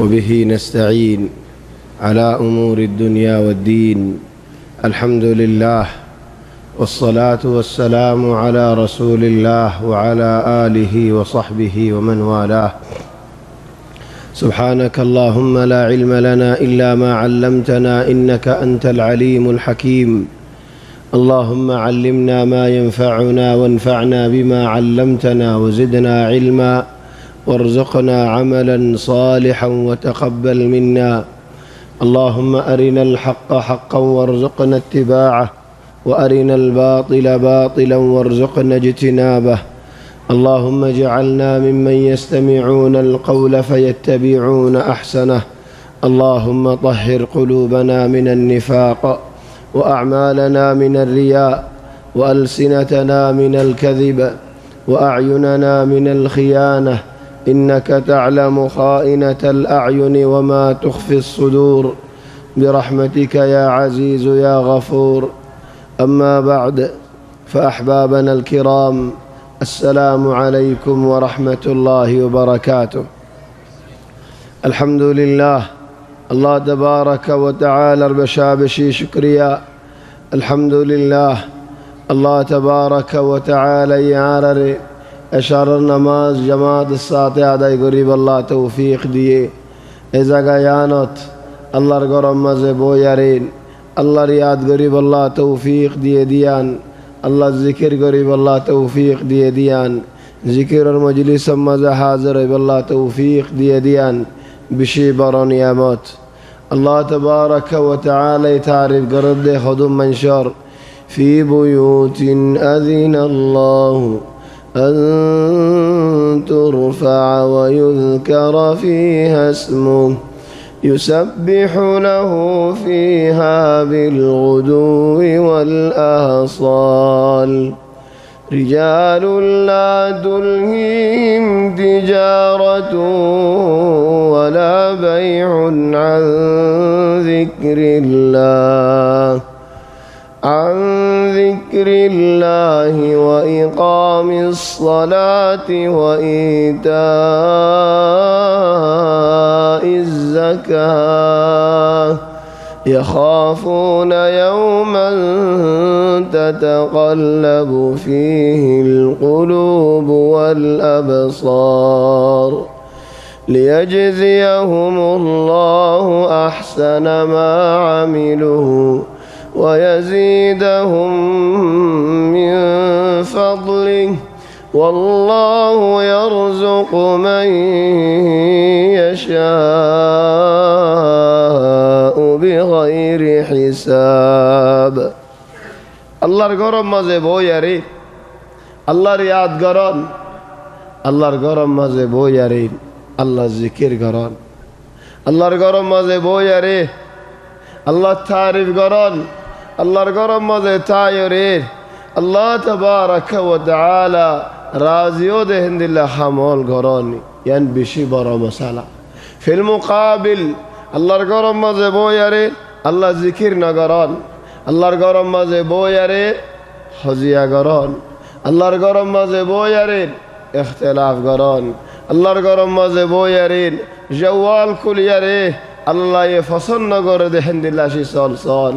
وبه نستعين على أمور الدنيا والدين. الحمد لله والصلاة والسلام على رسول الله وعلى آله وصحبه ومن والاه. سبحانك اللهم لا علم لنا إلا ما علمتنا إنك أنت العليم الحكيم. اللهم علمنا ما ينفعنا وانفعنا بما علمتنا وزدنا علما وارزقنا عملا صالحا وتقبل منا. اللهم أرنا الحق حقا وارزقنا اتباعه وأرنا الباطل باطلا وارزقنا اجتنابه. اللهم اجعلنا ممن يستمعون القول فيتبعون أحسنه. اللهم طهر قلوبنا من النفاق وأعمالنا من الرياء وألسنتنا من الكذب وأعيننا من الخيانة إنك تعلم خائنة الأعين وما تخفي الصدور برحمتك يا عزيز يا غفور. أما بعد فأحبابنا الكرام، السلام عليكم ورحمة الله وبركاته. الحمد لله الله تبارك وتعالى بشابشي شكريا. الحمد لله الله تبارك وتعالى يعرر أشار النماز جماعت الساعة আদায় গরিব আল্লাহ তৌফিক দিয়ে এ জায়গায় আনত আল্লাহর গরম মাঝে বয়ারেন আল্লাহর ইয়াদ গরিব আল্লাহ তৌফিক দিয়ে দিয়ান। আল্লাহ জিকির গরিব আল্লাহ তৌফিক দিয়ে দিয়ান। জিকিরের মজলিস মাঝে হাজির হইব আল্লাহ তৌফিক দিয়ে দিয়ান। বেশি বড় নিয়ামত আল্লাহ তবারক ওয়া তাআলা তারিফ করদে খুদুম মনশর ফি বুয়ুতিন আযিনাল্লাহু أن ترفع ويذكر فيها اسمه يسبح له فيها بالغدو والآصال رجال لا تلهيهم تجارة ولا بيع عن ذكر الله وإقام الصلاة وإيتاء الزكاة يخافون يوما تتقلب فيه القلوب والأبصار ليجزيهم الله أحسن ما عملوا ويزيدهم من فضله والله يرزق من يشاء بغير حساب. আল্লাহর গরম মাঝে বইয়ারে আল্লাহর ইয়াদ করন, আল্লাহর গরম মাঝে বইয়ারে আল্লাহর জিকির করন, আল্লাহর গরম মাঝে বইয়ারে আল্লাহর তারিফ করন, আল্লাহর গরম মাঝে তায়রে আল্লাহ তাবারক ওয়া তাআলা রাজিও দেহেন দিল্লা হামল করন ইয়ান বেশি বড় মশালা। ফিল মুকাবিল আল্লাহর গরম মাঝে বইয়ারে আল্লাহ জিকির না করন, আল্লাহর গরম মাঝে বইয়ারে হজিয়া করন, আল্লাহর গরম মাঝে বইয়ারে ইখতিলাফ করন, আল্লাহর গরম মাঝে বইয়ারে জওয়াল কুলিয়ারে আল্লাহ এ পছন্দ করে দেখেন দিল্লাসি চলছন।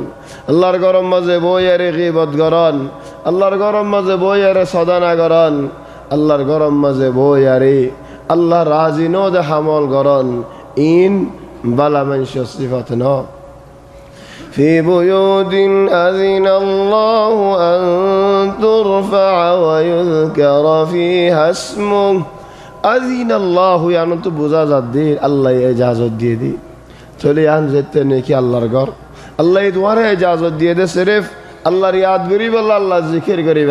আল্লাহর গরম মাঝে বইয়ারে গীবত করন, আল্লাহর গরম মাঝে বইয়ারে সদানা করন, আল্লাহর গরম মাঝে বইয়ারে আল্লাহ রাজি ন দে হামল করন। ইন বালা মানুষ সিফাত ন في بيوت أذن الله أن ترفع ويذكر فيها اسمه أذن الله يعني تو বুঝা যাচ্ছে আল্লাহ ইজাজত দিয়ে দি চলে আন যেতে নাকি আল্লাহর ঘর আল্লাহ তোমারে ইজাজত দিয়ে দে সির্ফ আল্লাহর ইয়াদ করিব আল্লাহ জিকির করিব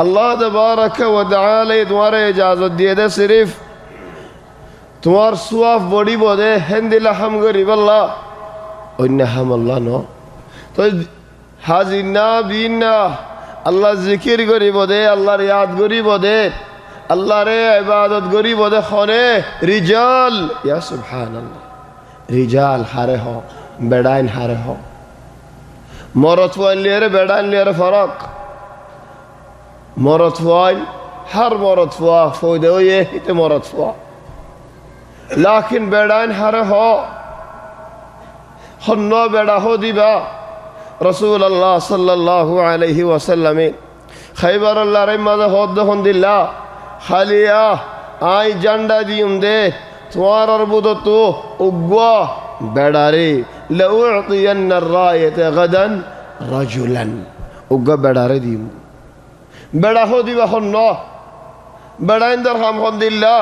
আল্লাহ তাবারক ওয়া তাআলা তোমারে ইজাজত দিয়ে দে সির্ফ তোমার সওয়াব বড়িব দে হেন্দিলা হাম করিব আল্লাহ অন্য হাম আল্লাহ ন তো হাজিনা বিনা আল্লাহ জিকির করিব দে আল্লাহর ইয়াদ করিব দে আল্লাহরে ইবাদত করিব দে খনে রিজাল ইয়া সুবহানাল্লাহ রিজাল হারে হ বেড়াইন হারে হ মরদ ওয়াইন লিয়ারে বেড়াইন লিয়ারে ফরক মরদ ওয়াইন হর মরদ ওয়া ফয়দা ওয়ে ইতে মরদ ওয়া লাকিন বেড়াইন হারে হন্ন বেড়া দিবা রসুল আল্লাহ সাল্লাল্লাহু আলাইহি ওয়াসাল্লামে খাইবার আল্লাহর মাঝে হন দিল্লা খালিয়া আই জান্ডা দিউম দে তোমার বুদত উগ্বা বেড়ারে লাউতিয়ান্না রায়াত গাদান রাজুলান উগ্গা বেড়ারে দিম বেড়া দিবা হন্ন বেড়াইন দরহাম হন দিল্লা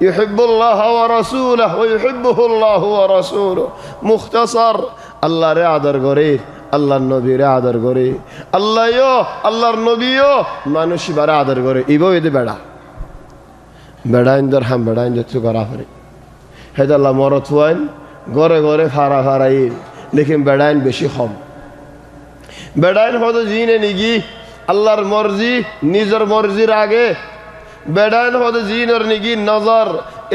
ইউহিব্বুল্লাহ ওয়া রাসূলুহু ওয়া ইউহিব্বুহুল্লাহু ওয়া রাসূলুহু মুখতাসার আল্লাহরে আদর করে আল্লাহর নবীরে আদর করে আল্লাহও আল্লাহর নবীও মানুষ বারে আদর করে ইবো এদে বেড়াইন দরহাম বেড়াইন যতু করা করে হেদাল্লাহ মরত হইন ঘরে ঘরে ফারাই লেকিন বেড়াইন বেশি কম বেড়াইন হয়তো জিনে নিগি আল্লাহর মর্জি নিজের মর্জির আগে বেড়াইন হয়তো জিনের নিগি নজর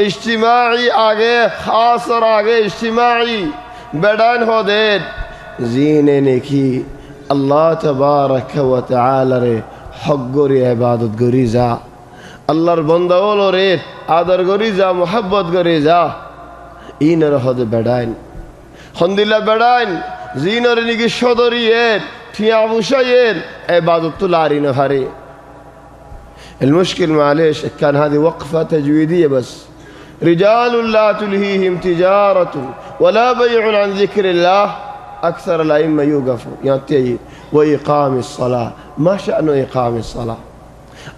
ইজতিমাই আগে খাসর আগে ইজতিমাই বেড়াইন হদে জিনে নেকি আল্লাহ তাবারাক ওয়া তাআলা রে হক গরি ইবাদত গরি যা আল্লাহর বন্দাওল রে আদর গরি যা মোহাব্বত গরি যা ইনর হদে বেড়াইন হন্দিল্লা বেড়াইন জিনর নিগি সদরিয়ের ঠিয়া বুসাইয়ের ইবাদত তুলারিন হারে المشكل معلش كان هذه وقفة تجويدية بس رجال لا تلهيهم تجارة ولا بيع عن ذكر الله أكثر الأئمة يوقفوا ينتهي وإقام الصلاة ما شأن إقام الصلاة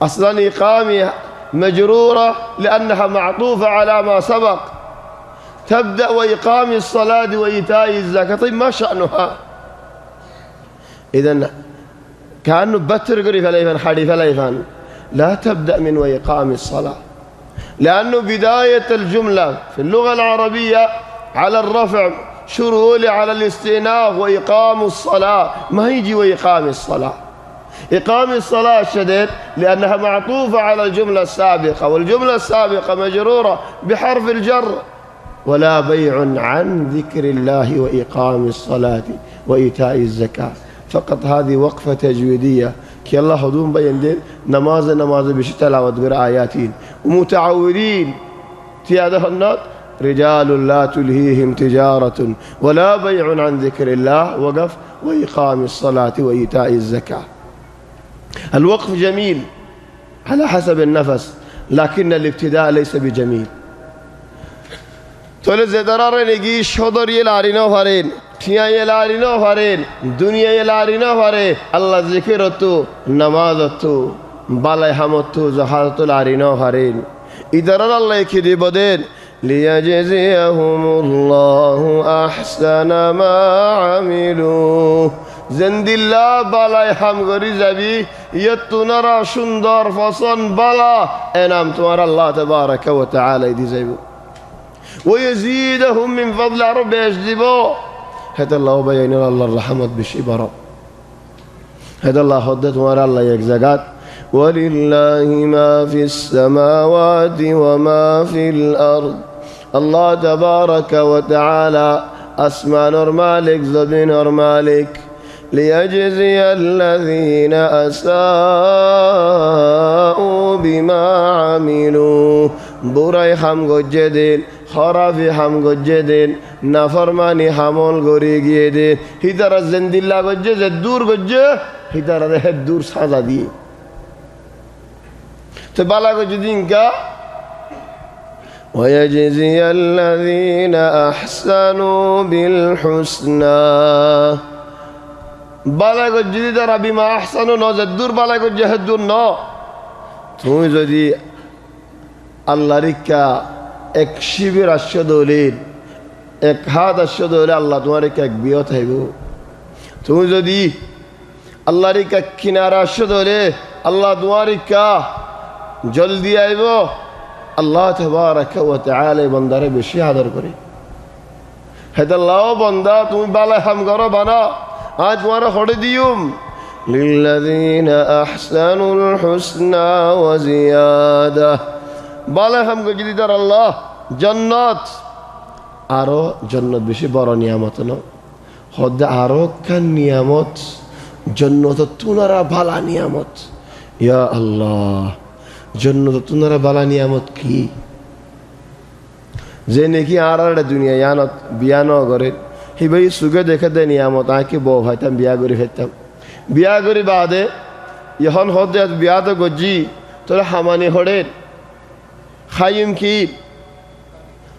أصلا إقامة مجرورة لأنها معطوفة على ما سبق تبدأ وإقام الصلاة وإيتاء الزكاة طيب ما شأنها إذن كأنه بتر قريب الأيفان حديث الأيفان لا تبدأ من وإقام الصلاة لأنه بداية الجملة في اللغة العربية على الرفع شروع على الاستئناف وإقام الصلاة ما يجي وإقام الصلاة إقام الصلاة شديد لأنها معطوفة على الجملة السابقة والجملة السابقة مجرورة بحرف الجر ولا بيع عن ذكر الله وإقام الصلاة وإيتاء الزكاة فقط هذه وقفة تجويدية كي الله هدوم بين دين نماز بشي تلاوة غير آياتين ومتعودين تياده النات رجال لا تلهيهم تجارة ولا بيع عن ذكر الله وقف وإقام الصلاة وإيتاء الزكاة الوقف جميل على حسب النفس لكن الابتداء ليس بجميل تولي زدرار نجي شدر يلارينو فارين ঠিয়া এলারিনো পারেন দুনিয়া এলারিনো পারে আল্লাহ জিকিরতো নামাজতো বালাই হামতো জাহারতো লারিনো পারেন ইদারার আল্লাহ কি দিব দেন লিয়াজজিয়াহুমুল্লাহু আহসানা মা আমিলু জিন্দিল্লাহ বালাই হাম গরি যাবি ইয়তুনারা সুন্দর ফসন বালা এনাম তোমার আল্লাহ তাবারাক ওয়া তাআলা দি যাইব ওয়াজিদুহুম মিন ফাদলি রাব্বি ইয়াজদিবু هذا الله بيان الله الرحمة بشي برا هذا الله حدث ورا الله يجزاك ولله ما في السماوات وما في الأرض الله تبارك وتعالى أسماء مالك زبين مالك ليجزي الذين أساءوا بما عملوا বুড়াই হাম গজ্জে দেন খরাফি হাম গজ্জে দেন নাফরমানি হামল গড়িয়ে গিয়ে দেন হিতারা জেন্দিল্লা গজ্জে যে দূর গজ্জে হিতারা হে দূর সাজা দিয়ে তো বালা গজ্জে দিন কা ويجزي الذين أحسنوا بالحسنى বালা গজ্জে দিদারা বিমা আহসানু ন যে দূর বালা গজ্জে হে দূর ন তুমি যদি আল্লাহর ইচ্ছা এক শিবির আশ্য দৌলিন এক হাত আশ্য দৌলে আল্লাহ তোমার এক বিয়ত হইব তুমি যদি আল্লাহর ইচ্ছা কিনারা আশ্য দৌলে আল্লাহ তোমার ইচ্ছা জলদি আইব আল্লাহ তাবারাক ওয়া তাআলা বান্দারে বেশি আদর করে হেদাল্লাহ বান্দা তুমি বালা হাম করো বানা আজ তোমার হড়ে দিউম লিল্লাযিনা আহসানুল হুসনা ওয়া জিয়াদা বালা হাম গজি দিদার আল্লাহ জান্নাত আরো জান্নাত বেশি বড় নিয়ামত ন হদে আরো কান নিয়ামত জান্নাত তুনারা বালা নিয়ামত ইয়া আল্লাহ জান্নাত তুনারা বালা নিয়ামত কি যে নাকি আর দুনিয়া ইয়ানত বিয়া ন করে সিবাই চুকে দেখে দে নিয়ামত আঁকি বউ ভাইতাম বিয়া করে ফেরতাম বিয়া করি বাদে এখন হদে বিয়া তো গজি তোরা হামানি হড়ের খাইম কি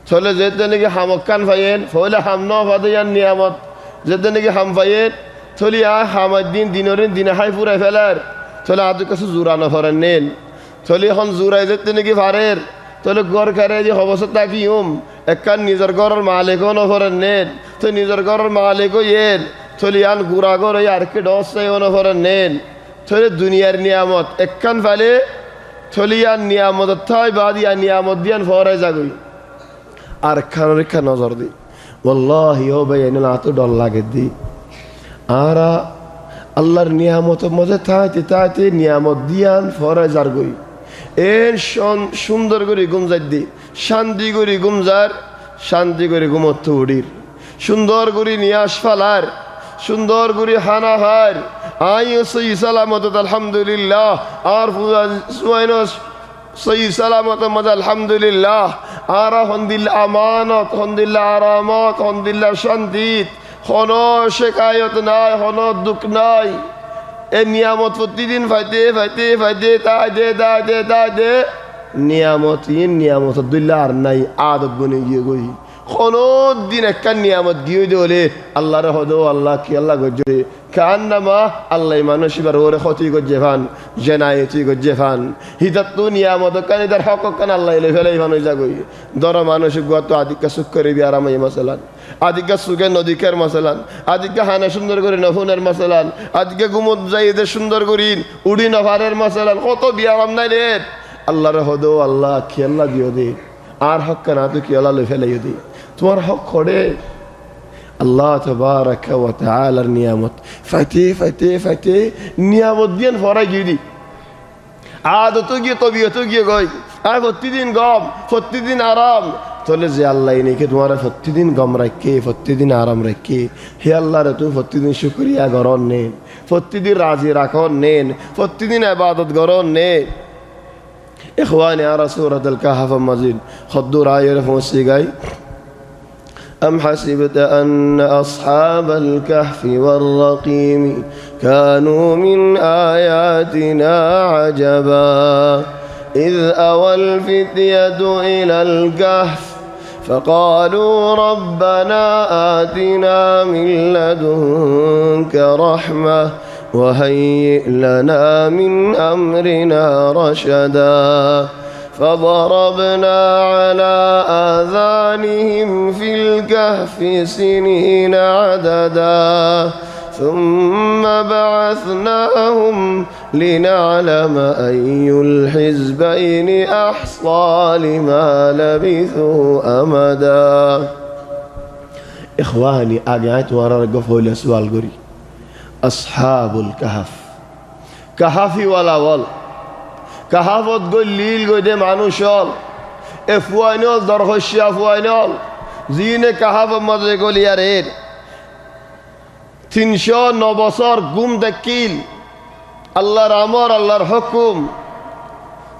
চলে যেতে নাকি হামকান ভাইয়েন ফলে হাম ন ভাদে ইয়ান নিয়ামত যেতে নাকি হাম ভাইয়েন চলি হামার দিনের দিনে হাই ফুরাই ফেলার চলে আজ কাছে জোরানো ফরেন নেন চলি এখন জোরাই যেতে নাকি ভারের তাহলে গড় খারে যে অবস্থা তাকি একখান নিজের ঘরের মালিকও নফরেন নেন তো নিজের ঘরের মালিকও এর চলি আন গুড়া গড় আর কে ডস নফরেন নেন চলে দুনিয়ার নিয়ামত একখান ফেলে চলি আন নিয়ামত থাই বাদ ইয়া নিয়ামত দিয়ান ফরাই যাগই আর খানের খা নজর দি ওয়াল্লাহি ও ভাই এনে না তো ডর লাগে দি আর আল্লাহর নিয়ামতের মধ্যে তাইতে নিয়ামত দিয়ান ফরাই যারগই এর সুন্দর করে গুমজার দি শান্তি করে গুমজার শান্তি করে গুমত্ব উড়ির সুন্দর করে নিয়াস ফালার সুন্দর করে হানা হার আই সই সালামত আলহামদুলিল্লাহ আর সই সালামত মত আলহামদুলিল্লাহ আর হন্দিল্লা আমানত হন্দিল্লা আরামত হন্দিল্লা শান্তিত হন শেখায়ত নাই হন দুঃখ নাই এ নিয়ামত প্রতিদিন ফাইতে তাই দে নিয়ামত দুল্লা আর নাই আদত বনে গিয়ে গই কোনো দিন একটা নিয়ামত গিয়ে দে আল্লাহর হদ আল্লাহ কি আল্লাহ গজ্জে কান নামা আল্লাহ মানুষ এবার ওরে ক্ষতি গজ্জে ফান জেনাই তুই গজ্জে ফান হিতাত তো নিয়ামত কান ইদার হক কান আল্লাহ এলে ফেলাই ফান যাগই দর মানুষ গত আদিকা সুখ করে বিয়ারামাই মাসালান আদিকা সুখে নদীকের মাসালান আদিকা হানা সুন্দর করে নফুনের মাসালান আদিকে গুমত যাই এদের সুন্দর করিন উড়ি নভারের মাসালান কত বিয়ারাম নাই রে আল্লাহর হদ আল্লাহ কি আল্লাহ দিও দে আর হক কান আদু কি আল্লাহ ফেলাই দে তোমার হক খড়ে আল্লাহ তাবারাকা ওয়া তাআলার নিয়ামত ফাইতে নিয়ামত দিয়ান ফরাই গিয়ে দি আদত গিয়ে তবিয়ত গিয়ে গই আর প্রতিদিন গম প্রতিদিন আরাম চলে যে আল্লাহ নেকে তোমার প্রতিদিন গম রাখে প্রতিদিন আরাম রাখে হে আল্লাহরে তুমি প্রতিদিন শুকরিয়া গরণ নেন প্রতিদিন রাজি রাখন নেন প্রতিদিন ইবাদত গরণ নেন ইখওয়ানি আরা সূরাতুল কাহফ মাজিদ খদ্দুর আয়ের পৌঁছে গাই أم حسبت أن أصحاب الكهف والرقيم كانوا من آياتنا عجبا إذ أوى الفتية إلى الكهف فقالوا ربنا آتنا من لدنك رحمة وهيئ لنا من أمرنا رشدا فضربنا على آذانهم في الكهف سنين عددا ثم بعثناهم لنعلم أي الحزبين أحصى لما لبثوا أمدا إخواني أقعد ورا رقفوا لسؤال قري أصحاب الكهف كهفي ولا وال কাহাবত গই লীল গই দে মানুষ হল এ ফুয়াইনল দরহস্যা ফুয়াইনল জিনে কাহাবত মাঝে গলিয়ার এর 309 বছর গুম দেখিল আল্লাহর আমর আল্লাহর হুকুম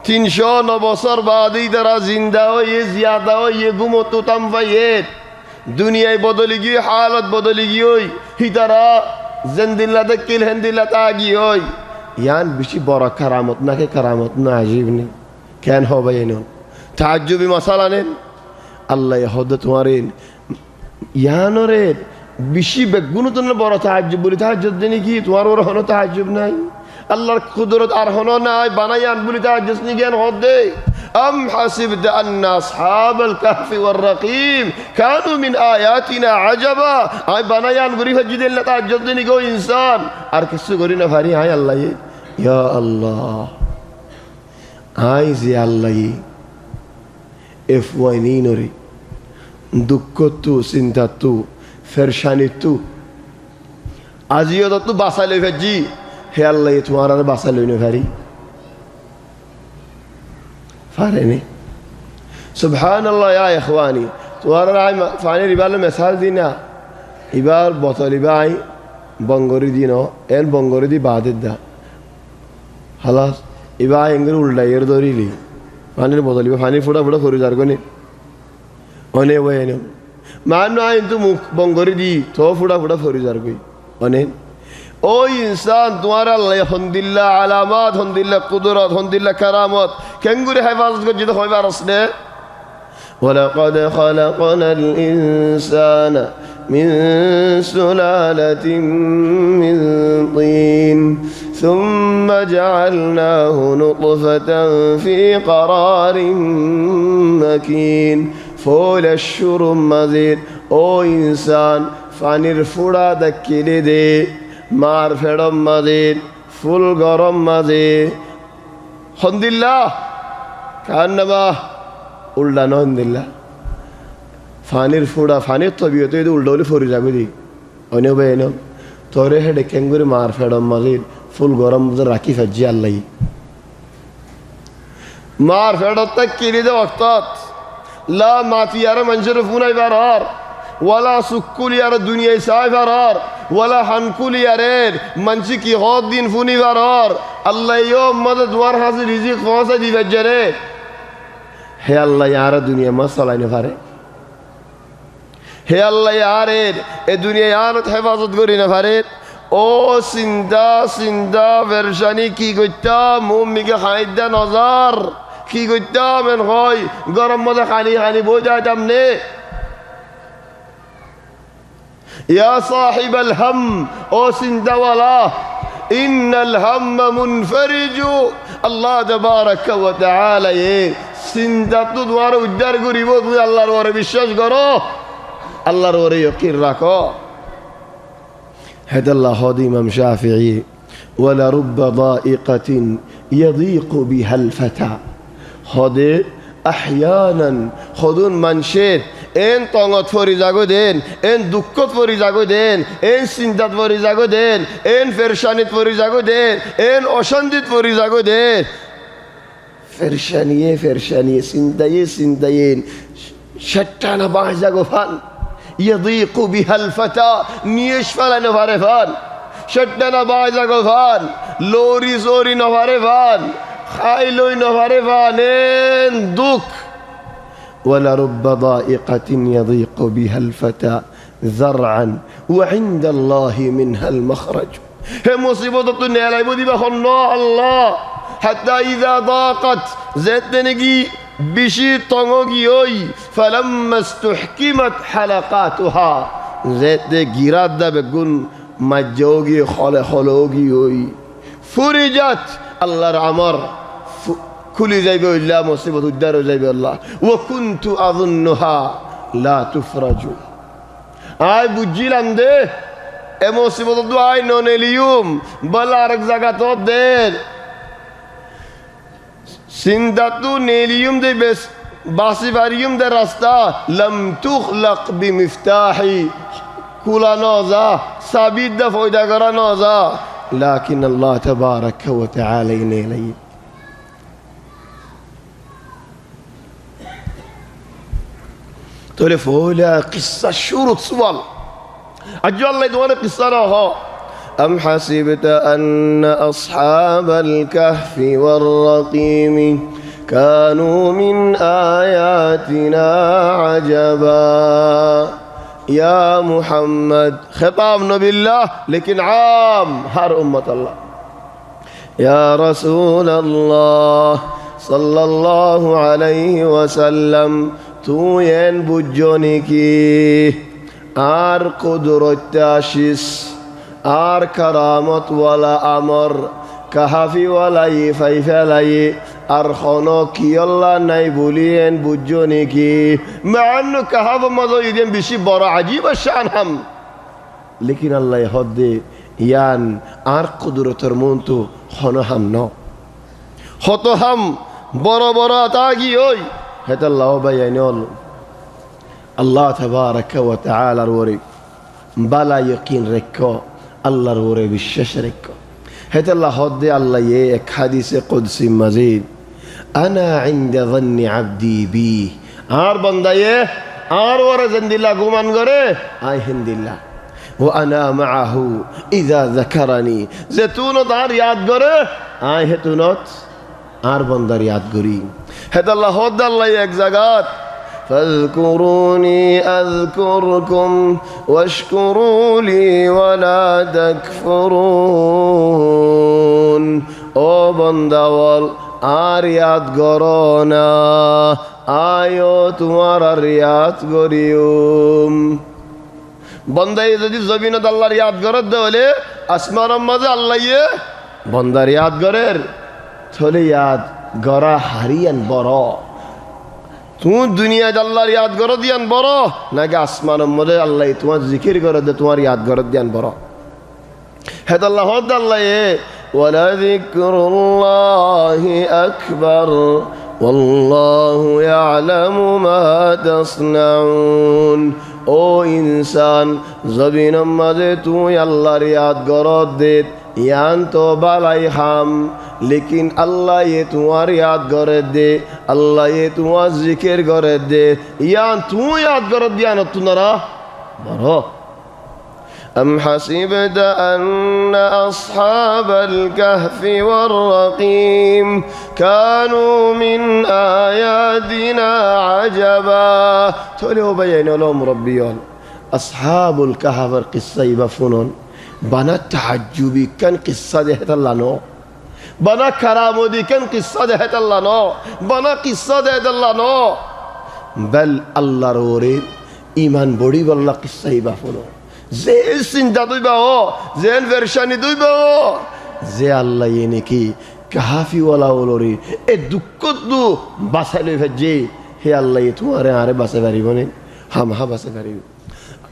309 বছর বাদে তারা জিন্দা হয়ে জিয়াদা হয়ে গুমত তাম ভাইয়ের দুনিয়ায় বদলি গিয়ে হালত বদলি গিয়ে হিতারা জেন্দিল্লা দেখিল হেন্দিল্লা তা গিয়ে ইয়ান বেশি বড় কারামত নাকি কারামত না আজিব নেই কেন হবে এনো তাজ্জুবি মশালা নেন আল্লাহ হদ তোমার ইয়ানরে বেশি বেগুন তো বড় তাজ্জুব বলি তাজ্জুব দিনে কি তোমার ওর হনো তাজ্জুব নাই আল্লাহর কুদরত আর হনো নাই বানায়ান বলি তাজ্জুব নি জ্ঞান হদ দে أم حسبت أن أصحاب الكهف والرقيم كانوا من آياتنا عجبا أي بنايان غريب جد الله تعجبني جو إنسان أركسو غرينا فاري هاي الله يا الله هاي زي الله إفواني نوري দুঃখতু চিন্তাতু ফেরশানিতু আজিও তো বাসালে ভেজি হে আল্লাহ তোমার আর বাসালে নে ভারি ফারেনি সুবহানাল্লাহ ইয়া ইখওয়ানি তোমার আই ফানি রিবাল মেসাল দিনা ইবার বতলি বাই বঙ্গরি দিন এন বঙ্গরি দি বাদের দা হালাস ইবা এঙ্গের উল্টা এর ধরিলি পানির বদলি পানি ফুটা ফুটা করে যার গনি অনে বয়েন মানুষ আইন তো মুখ বঙ্গরি দি তো ফুটা ফুটা ফরি যার কই অনেক ও ইনসান তোমার আল্লাহ হন্দিল্লা আলামাত হন্দিল্লা কুদরত হন্দিল্লা কারামত কেঙ্গুরি হেফাজত করছি তো হইবার আসনে ولقد خلقنا الإنسان من سلالة من طين ثم جعلناه نطفة في قرار مكين فول الشرم مزيد او إنسان فانير فوڑا دكيلي دي مار فيرم مزيد فول غرم مزيد الحمد لله كأنما উল্টা নন দিল্লা ফানির ফুড়া ফানির তবিয়ত যদি উল্টা হলে ফরি যাবে দি অন্য বেন তোরে হেডে কেঙ্গুরি মার ফেডম মালির ফুল গরম রাখি ফেজি আল্লাহ মার ফেডত তাক কিনি দে ওয়াক্তত লা মাতিয়ার মানুষের ফুনাই বারর ওয়ালা সুকুলিয়ার দুনিয়ায় সাই বারর ওয়ালা হানকুলিয়ারের মানসি কি হদ দিন ফুনি বারর আল্লাহ ইয়ো মদদ ওয়ার হাজি রিজিক পৌঁছা দিবে জরে হে আল্লাহ আর দুনিয়া মা চালাইনে পারে হে আল্লাহ আর এ দুনিয়া আর হেফাজত করি না পারে ও চিন্তা চিন্তা পেরেশানি কি করতাম মম্মিকে খাইদা নজর কি করতাম এন হয় গরম মধ্যে খানি খানি বই যাইতাম নে ইয়া সাহিবাল হাম ও চিন্তাওয়ালা ইন্নাল হাম্মা মুনফারিজু আল্লাহ তাবারাকা ওয়া তাআলা চিন্তা তো তোমার উদ্ধার করিব তুমি আল্লাহর ওরে বিশ্বাস করো আল্লাহর ওরে ইয়াকিন রাখো হেদাল্লাহ হদ ইমাম শাফিঈ ওয়ালা রুব্বা দাইকাতিন ইয়াদিকু বিহাল ফাতা হদে আহয়ানান হদুন মানুষের N তঙত ফরি যাগো than n দুঃখত ফরি যাগো than n চিন্তাত ফরি যাগো দেন এন পেরেশানিত ফরি যাগো দেন এন অশান্তিত ফরি যাগো দেন ফেরশানিয়ে ফেরশানিয়ে চিন্তায়ে শেট্টানা বাঁশ যাগো ফান ইয়াদিকু বিহাল ফাতা নিয়েশ ফালানো ভারে ফান শেট্টানা বাঁশ যাগো ফান লোরি চোরি নভারে ফান খাই লই নভারে ফান এন দুঃখ ولرب ضائقة يضيق بها الفتى ذرعا وعند الله منها المخرج هي مصيبة النهاية بدي بخنا الله حتى إذا ضاقت زدنجي بشي طنوغي فلما استحكمت حلقاتها زد جيرات ده بقول مجوغي خلوغي فرجت الله العمر খুলি যাইবে ইল্লা মুসিবত উদ্ধার হয়ে যাইবে আল্লাহ ওয়া কুনতু আযুন্নুহা লা তুফরাজু আই বুঝিলাম দে এ মুসিবত তো আই ননেলিউম বলা আরেক জায়গা তো দে সিন্দাতু নেলিউম দে বেস বাসি বারিউম দে রাস্তা লাম তুখলাক বিমিফতাহি কুলা নজা সাবিদ দা ফয়দা করা নজা লাকিন আল্লাহ তাবারাকা ওয়া তাআলা ইনাইহি تقول فولا قصة شروط سوال أجل الله يدوان قصة رها أم حسبت أن أصحاب الكهف والرقيم كانوا من آياتنا عجبا يا محمد خطاب نبي الله لكن عام هر أمة الله يا رسول الله صلى الله عليه وسلم তুই এন বুঝনি কি আর কুদরত আশিস আর কারামতওয়ালা আমর কাহাফিওয়ালাই ফাইফালাই আর খন কিয়ল্লা নাই বলি এন বুঝনি কি মান্নু কাহাব মজো ইদেন বেশি বড় আজীব শান হাম লেকিন আল্লাহ হদ্দে ইয়ান আর কুদরতের মন তো খন হাম ন হত হাম বড় বড় তাগি ওই هذا الله بيانول الله تبارك وتعالى روري بلا يقين ركو الله روري بالشش ركو هذا الله هد الله يك حديث قدسي مزيد أنا عند ظن عبدي بي عار بندايه عار ورا زند الله قمان غره آي هند الله وأنا معه إذا ذكرني زيتون دار ياد غره آي هتونت عار بندار ياد غري هذا الله هد الله এক জায়গাত فاذكروني أذكركم واشكروا لي ولا تكفرون ও বন্দাওয়াল আর ইয়াদ করো না আয়ো তোমার আর ইয়াদ করিউম বন্দাই যদি জমিনত আল্লাহর ইয়াদ করত দেওয়ালে আসমানের মাঝে আল্লাহ বন্দার ইয়াদ করের চলে ইয়াদ গড়া হারিয়ান বড় তুমি দুনিয়ায় আল্লাহর ইয়াদ করো দিয়ান বড় নাকি আসমানের মধ্যে আল্লাহ তোমার জিকির করে দে তোমার ইয়াদ করো দিয়ান বড় হেদ আল্লাহ আল্লাহ ولذكر الله أكبر والله يعلم ما تصنعون ও ইনসান জবিন মাঝে তুই আল্লাহর ইয়াদ করত দে ইয়ান তো বালাই হাম लेकिन अल्लाह ये तुम्हार याद करे दे अल्लाह ये तुम्हार जिक्र करे दे यान तू याद कर दिया न तू नरा बरो أم حسبت أن أصحاب الكهف والرقيم كانوا من آياتنا عجبا تولوا بيان لهم ربيون أصحاب الكهف القصة يبفنون بنا تعجبي كان قصة ده الله نو بنا كرامودي كان قصة ده الله نو بنا قصة ده الله نو بل الله روري إيمان بودي والله قصة يبفنون জেল চিন্তা দুইবা ও জেল বেরশানি দুইবা ও যে আল্লাহ এ নাকি কাহাফিওয়ালা ওলরি এ দুঃখ দু বাঁচাই লই ভেজে হে আল্লাহ তোমারে আরে বাঁচাই পারিব নে হামহা বাঁচাই পারিব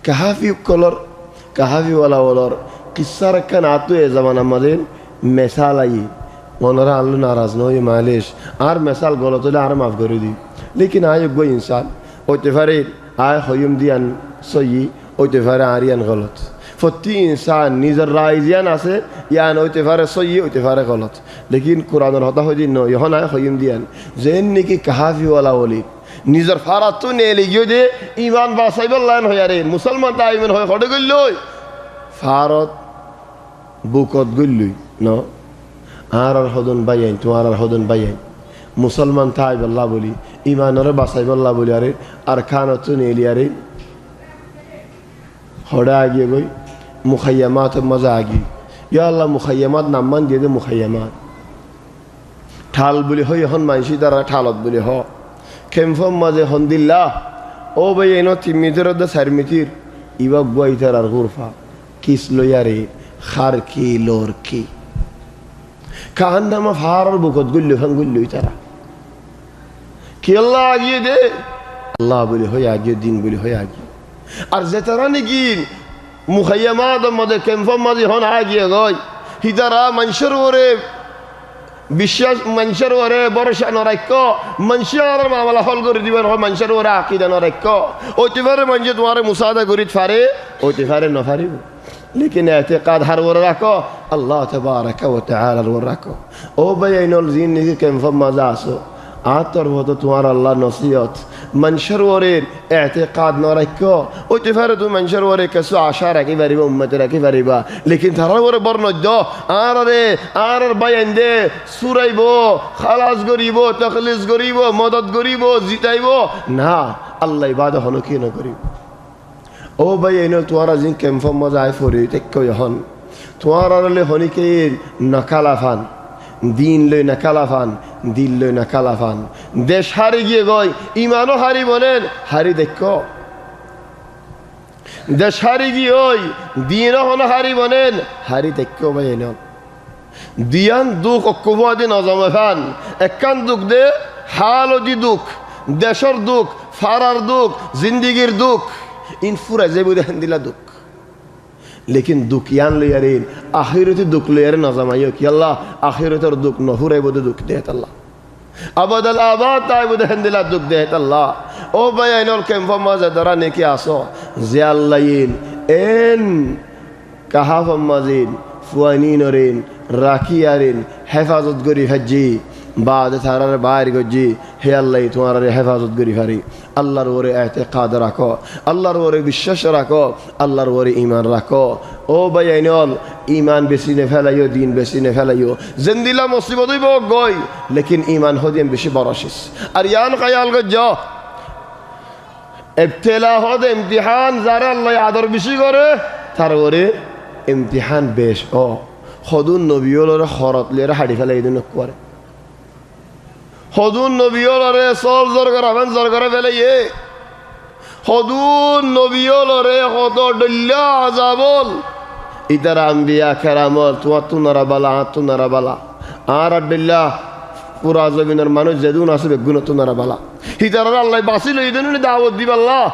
কাহাফি কলর কাহাফিওয়ালা ওলর কিসার কান আতো এ জামান আমাদের মেসালাই মনরা আল্লাহ নারাজ নয় মালিশ আর মেসাল গলত হলে আর মাফ করে দিই লেকিন আয়োগ্য ইনসান হইতে পারে আয় হইম দিয়ান সই হইতে পারে আরিয়ান গলত প্রতি ইনসান নিজের রাইজিয়ান আছে ইয়ান হইতে পারে সই হইতে পারে গলত লেকিন কোরআনের হতা হইদিন নয় ইহন আয় হইম দিয়ান যেন নাকি কাহাফিওয়ালা বলি নিজের ফারাত তো নিয়ে লিখিও যে ইমান বাসাইবার লাইন হয়ে আরে মুসলমান তা ইমান হয়ে হটে গেল ফারত বুকত গল্লুই ন আর হদন বাইয়াইন তোমার আর হদন বাইয়াইন মুসলমান তাই বল্লা বলি ইমানরে বাসাই বল্লা বলি আরে আর খানত নেলি আরে হড়া আগিয়ে গই মুখাইয়ামাত মজা আগি ইয়া আল্লাহ মুখাইয়ামাত নাম্মান দিয়ে দে মুখাইয়ামাত ঠাল বলি হই এখন মানসি দ্বারা ঠালত বলি হ খেমফম মাঝে হন্দিল্লা ও ভাই এন তিমিতের সারমিতির ইবাক বইতার আর গুরফা কিস লইয়ারে খার কি লোর কি কাহান নামা ফার বুকত গুল্লু খান গুল্লুই তারা কি আল্লাহ আগিয়ে দে আল্লাহ বলি হয়ে আগিয়ে দিন বলি হয়ে আগিয়ে আর যে তারা নাকি মুখাইয়ামাত মধ্যে ক্যাম্পম মাঝে হন আগিয়ে গই হিতারা মানুষের ওরে বিশ্বাস মানুষের ওরে ভরসা নরাক্য মানুষের মামলা হল করে দিবেন হয় মানুষের ওরে আকিদা নরাক্য ওইতে পারে মানুষ তোমার মুসাদা করি ফারে ওইতে পারে নফারিব लेकिन एतकाद हर वो रखो अल्लाह तबारक व तआला वो रखो ओ बयानुल जिन के कैंफम मजा आसो आतर वो तो तुम्हारा अल्लाह नसीहत मंशर वरे एतकाद न रखो ओ तिफारे तू मंशर वरे कसो आशा रखी बरीबा उम्मत रखी बरीबा लेकिन थारा वरे बरन दो आर बयान दे सुराइबो खालास गरीबो तखलिस गरीबो मदद गरीबो जिताइबो ना अल्लाह इबादत हनो की न करिबो ও ভাই এনে তোমারা যে ক্যাম্পম মজা আয় ফরি তেক্য হন তোমারা লে হনিকে নাকালাফান দিন লই নাকালাফান দিল লই নাকালাফান দেশ হারি গিয়ে গই ইমানও হারি বলেন হারি দেখ দেশ হারি গিয়ে ওই দিনও হন হারি বলেন হারি দেখ ভাই এনে দিয়ান দুঃখ অকুবাদি নজমাফান একান দুঃখ দে হাল দি দুঃখ দেশর দুঃখ ফারার দুঃখ জিন্দিগির দুঃখ इन पूरा जे बुदे हंदिला दुख लेकिन दुख यान ले यारे आखिरते दुख ले यारे नजमायो कि अल्लाह आखिरते दुख न हुरे बुदे दुख दे अल्लाह अबदल आबाद ताई बुदे हंदिला दुख दे अल्लाह ओ बयानल केम फमाजा दराने की आसो जियाल्लाइन एन कहा फमाजिन फुआनिनरिन राकियारिन हिफाजत गरी हज्जी बाद थारार बाहर गजी हे अल्लाह तुम्हारे हेफाजत करी फारी अल्लाहर ओरे एतेकाद राखो अल्लाहर ओरे विश्वास राखो अल्लाहर ओरे ईमान राखो ओ बयानल ईमान बेसी ने फैलाइयो दीन बेसी ने फैलाइयो जिंदिला मुसीबत गई लेकिन ईमान हो दिए बेसी बरसिस और यान ख्याल गज ইবতিলা হদ ইমতিহান যারা আল্লাহ আদর বেশি করে তার ওরে ইমতিহান বেশ ও সদুন নবীলরে খরত লিয়ে হাড়ি ফেলে এই দিন করে সদুন নবীলরে সব জোর করে আবেন জোর করে ফেলে ইয়ে সদুন নবীলরে সদ ডল্লা আজাবল ইতার আম্বিয়া খেরামল তোমার তুনারা বালা তুনারা বালা আর আড্ডা পুরা জমিনের মানুষ যেদিন আছে বেগুন তুনারা বালা ইতার আল্লাহ বাঁচিল এই দিন দাওয়াত দিবাল্লাহ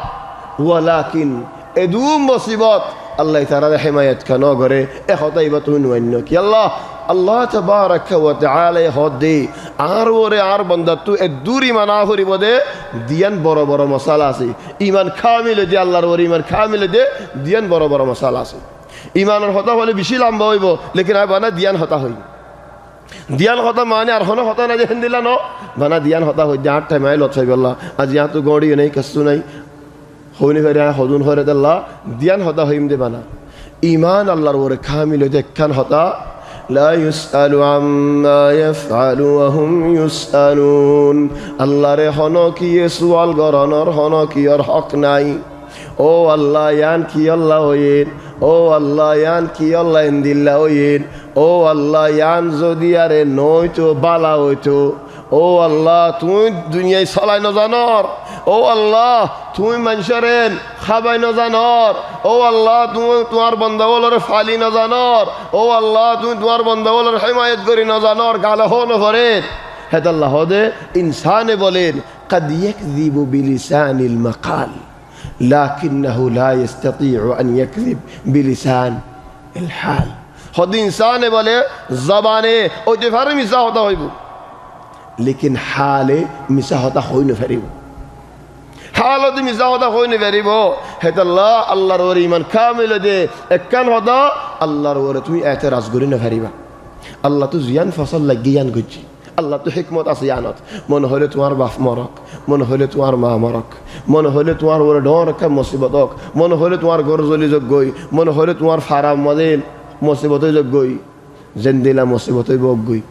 ওয়ালাকিন এদুম মুসিবত আল্লাহ তারা হেমায়ত কেন করে এহতাই বা তুমি নৈন্য কি আল্লাহ আল্লাহ তাবারাকা ওয়া তাআলা হদে আর ওরে আর বান্দা তু এ দূর ইমান আহরিব দে দিয়ান বড় বড় মশালা আছে ইমান কামিল দে আল্লাহর ওরে ইমান কামিল দে দিয়ান বড় বড় মশালা আছে ইমানের হতা হলে বেশি লম্বা হইব লেকিন আর বানা দিয়ান হতা হই দিয়ান হতা মানে আর হন হতা না যে দিলা ন বানা দিয়ান হতা হই যা টাইম আই লত সাইব আল্লাহ আজ ইয়া তো গড়ি নাই কষ্ট নাই হইনি ফেরে হদুন হরে আল্লাহ দিয়ান হতা হইম দে বানা ইমান আল্লাহর ওরে কামিল দে কান হতা لا يسأل عما يفعل وهم يسألون الله রে হন কি সুয়াল গরনর হন কি আর হক নাই ও আল্লাহ ইয়ান কি আল্লাহ হইন ও আল্লাহ ইয়ান কি আল্লাহ ইন্দিল্লাহ হইন ও আল্লাহ ইয়ান যদি আরে নইতো বালা হইতো ও আল্লাহ তুই দুনিয়ায় চলাই নজানর ও আল্লাহ তুই মানুষের খাবাই নজানর ও আল্লাহ তুমি তোমার বন্দাবলের ফালি নজানর ও আল্লাহ তুমি তোমার বন্দাবলের হেমায়ত করি নজানর গালহ নভরে হেদাল্লাহ দে ইনসানে বলেন قد يكذب بلسان المقال لكنه لا يستطيع أن يكذب بلسان الحال خود إنسان بولے زبانے او جفار مسا ہوتا ہوئی لیکن حال مسا ہوتا ہوئی نہ فریب حال ہوتی مسا ہوتا ہوئی نہ فریب ہے اللہ اللہ رو ایمان کامل دے اکن ہوتا اللہ رو تمہیں اعتراض گری نہ فریب اللہ تو زیان فصل لگیان گجی আল্লাহ তো হিকমত আছে জানত মনে হলে তোমার বাপ মরক মনে হলে তোমার মা মরক মনে হলে তোমার ওরে ডর কা মুসিবত হোক মনে হলে তোমার ঘর জ্বলি যোগ্যই মনে হলে তোমার ফারাম মদে মুসিবত যোগ্যই জেন্দিলা মুসিবত বগ্গই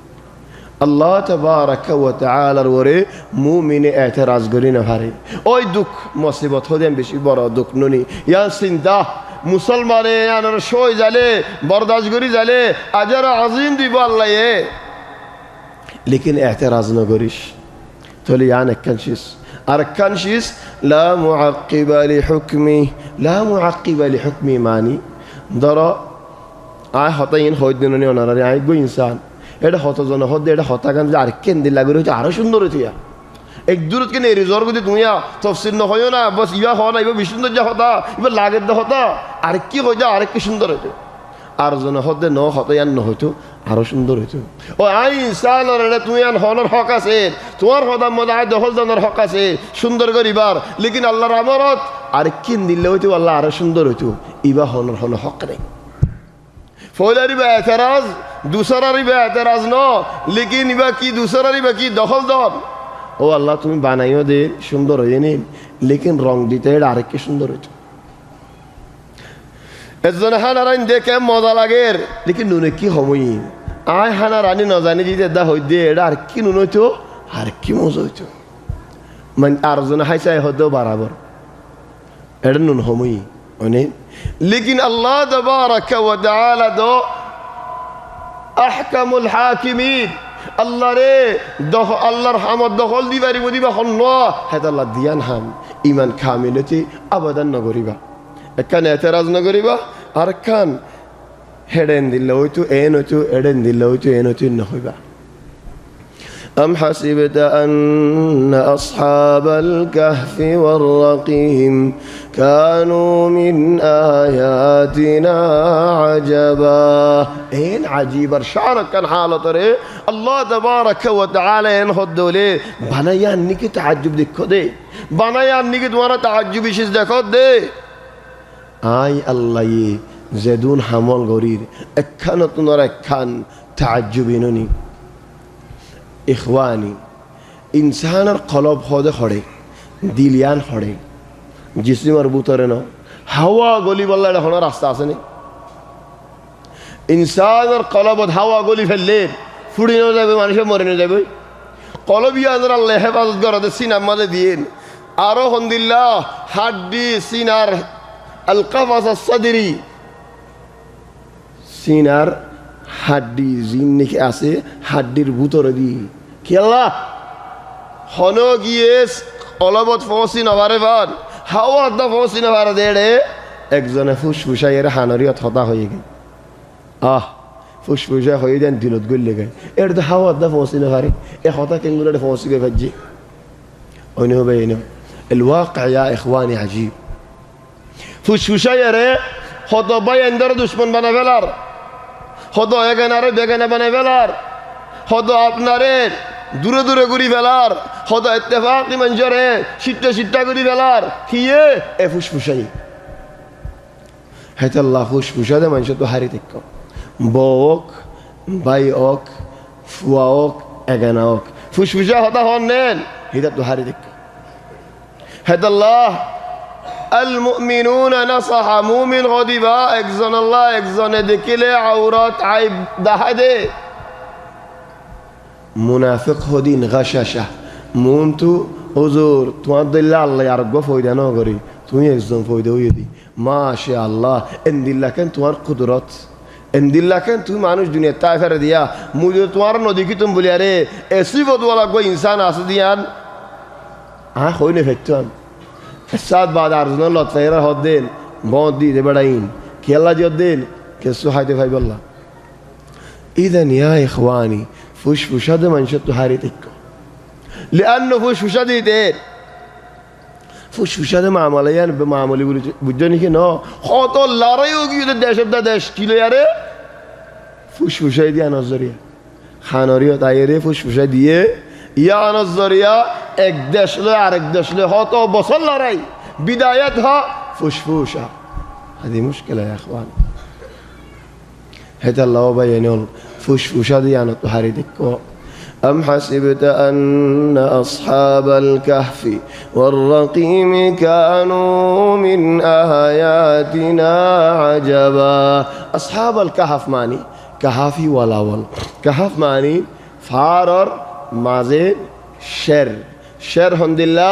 আল্লাহ তাবারাকা ওয়া তাআলার ওরে মুমিনে এতরাজ করি না পারে ওই দুঃখ মুসিবত হদেন বেশি বড় দুঃখ ননি ইয়া চিন্তা মুসলমানে আনার সই জালে বরদাশ করি জালে আজর আজিম দিব আল্লাহ लेकिन एतराज न करिस तोले यान एकनशिस अरकनशिस ला मुअक्किब लिहुक्मी मानी दरो आय हताइन হইদিননি ওনারে আই গো ইনসান এটা হতজন হদে এটা হতাকান যে আর কেন দিলা গরি হচ্ছে আরো সুন্দর হইয়া এক দূরত কেন রিজর গদি তুমিয়া তাফসীর ন হয়ো না বস ইয়া হ না ইবা বিশুন্দর যা হতা ইবা লাগের দা হতা আর কি হই যা আর কি সুন্দর হইতো আর জন হদে ন হতায়ান ন হইতো আরো সুন্দর হইতো ও আই ইনসানের তুমি আন হনর হক আছে তোমার হদাম মধ্যে আয় দখল জানার হক আছে সুন্দর করিবার লেকিন আল্লাহর আমানত আর কিন দিলে হইতো আল্লাহ আরো সুন্দর হইতো ইবা হনর হন হক নেই ফৌলারি বা এতরাজ দুসরারি বা এতরাজ ন লেকিন ইবা কি দুসরারি বা কি দখল দন ও আল্লাহ তুমি বানাইও দে সুন্দর হয়ে নিন লেকিন রং দিতে আরেক কি সুন্দর হইতো এজন হানারাইন দেখে মজা লাগের লেকিন নুনে কি সময় আয় হানা রানি নজানি দিতে দা হই দে এটা আর কি নুন হইতো আর কি মজা হইতো মানে আর জন হাইসাই হতো বরাবর এটা নুন সময় অনেক লেকিন আল্লাহ তাবারাকা ওয়া তাআলা দো আহকামুল হাকিমিন আল্লাহ রে আল্লাহর হামদ দখল দিবারি দিবা হন হেদ আল্লাহ দিয়ান হাম ইমান কামিলতি আবাদান নগরিবা একখান এতরাজ নগরিবা আর খান হেডেন দিলে হইতো এন হইতো এডেন দিলে হইতো এন হইতো নহইবা أم حسبت أن أصحاب الكهف والرقيم كانوا من آياتنا عجبا إن عجيب شعرك كان حالة الله تبارك وتعالى ينهض له بنايان نيك تعجب ديكو دي بنايان نيك دوارا تعجب يشيز ديكو دي آي الله زدون حمال غرير اكانت نور اكان تعجبينوني ইখওয়ানি ইনসানের কলব হদে খড়ে দিলিয়ান খড়ে জিসিমার বুতরে ন হাওয়া গলি বললে এখন রাস্তা আছে নি ইনসানের কলবত হাওয়া গলি ফেললে ফুড়ি ন যাবে মানুষে মরে ন যাবে কলবিয়া আল্লাহ হেফাজত করতে সিনার মাঝে দিয়ে আরো হন্দিল্লাহ হাড্ডি সিনার আল কাফাস সাদরি সিনার হাড্ডি জিন নাকি আছে হাড্ডির ভিতরে দি কি আল্লাহ হন গিয়ে অলবত ফসি নভারে ভান হাওয়া দা ফসি নভারে দেড়ে একজনে ফুসফুসাইয়ের হানরিয়ত হতা হয়ে গেল ফুসফুসা হয়ে দেন দিলত গলে গায় এর তো হাওয়া দা ফসি নভারে এ হতা কেঙ্গুরে ফসি গে ভাজি অন্য হবে এনে الواقع يا إخواني عجيب ফুসফুসাইয়েরে হত বাই এন্দার দুশ্মন বানা ফেলার হত এগানারে বেগানা বানাই ফেলার হত আপনারে দূরে দূরে ঘুরি ফেলার হত ইত্তেফাকি মঞ্জরে সিট্টা ঘুরি ফেলার কিয়ে এ ফুসফুসাই হেতাল্লাহ ফুসফুসাদে মানুষ তো হারি দেখ বক বাই ওক ফুয়া ওক এগানা ওক ফুসফুসা হতা হন নেন হিতা তো হারি দেখ হেতাল্লাহ المؤمنون نصح مؤمن غضبا একজন আল্লাহ একজনে দেখিলে আওরাত আইব দাহাদে মুনাফিক হদিন গাশাশা মুনতু হুজুর তোমার দিল্লা আল্লাহ আর গো ফয়দা ন করি তুমি একজন ফয়দা হইয়ে দি মাশাআল্লাহ ইনদিল্লাহ কেন তোমার কুদরত ইনদিল্লাহ কেন তুমি মানুষ দুনিয়া তাই ফেরে দিয়া মুজে তোমার নদী কি তুমি বলি আরে এসি বদওয়ালা গো ইনসান আছে দিয়ান হইনে ফেকতাম सात बाद आर्जुन लतफेरा हद्देन बहुत दी दे बड़ाइन खेला जद्देन के सुहायते भाई बल्ला इधन या इखवानी फुशफुशद मनशत तुहारी तिक्को لأنه फुशफुशद दे फुशफुशद मामलायान मामूली बुझनी कि न खतो लड़ाई होगी उधर देश किलो यारे फुशफुशद दिया नजरिया खानोरिया तायरे फुशफुशद दिए या नजरिया एक देश ले आरेक देश ले हो तो बसल लड़ाई बिदायत हा फुसफुसा هذه مشكلة يا اخوان هذا الله بينون فسفوسا دي انا طهاري دكو أم حسبت أن أصحاب الكهف والرقيم كانوا من آياتنا عجبا أصحاب الكهف ماني كهافي ولاول كهف ماني فارر مازن شر شر হন্দিল্লা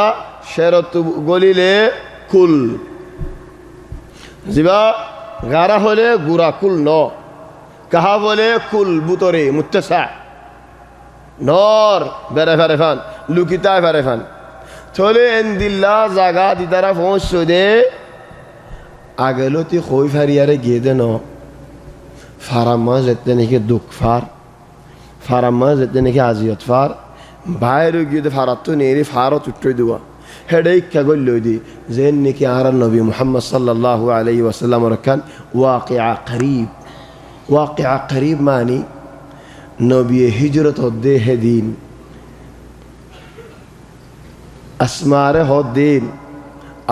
শেরত গলিলে কুল জিবা গারা হলে গুরা কুল ন কাহা বলে কুল বুতরে মুত্তাসা নর বেরে ফেরেফান লুকিতায় ফেরেফান চলে এন্দিল্লা জাগা দিতারা পৌঁছ দে আগেলতি কই ফারিয়ারে গিয়ে দে ন ফারাম্মা যেতে নাকি দুঃখ ফারাম্মা যেতে নাকি আজিয়ত ফার বাইরে গিয়ে ফারাত তো নেই ফারত উঠে দেওয়া হেডেই কাগজ লই দি যেন নাকি আর নবী মুহাম্মদ সাল্লাল্লাহু আলাইহি ওয়াসাল্লাম রাখান ওয়াকিআ করিব মানি নবী হিজরত হদে হেদিন আসমারে হদিন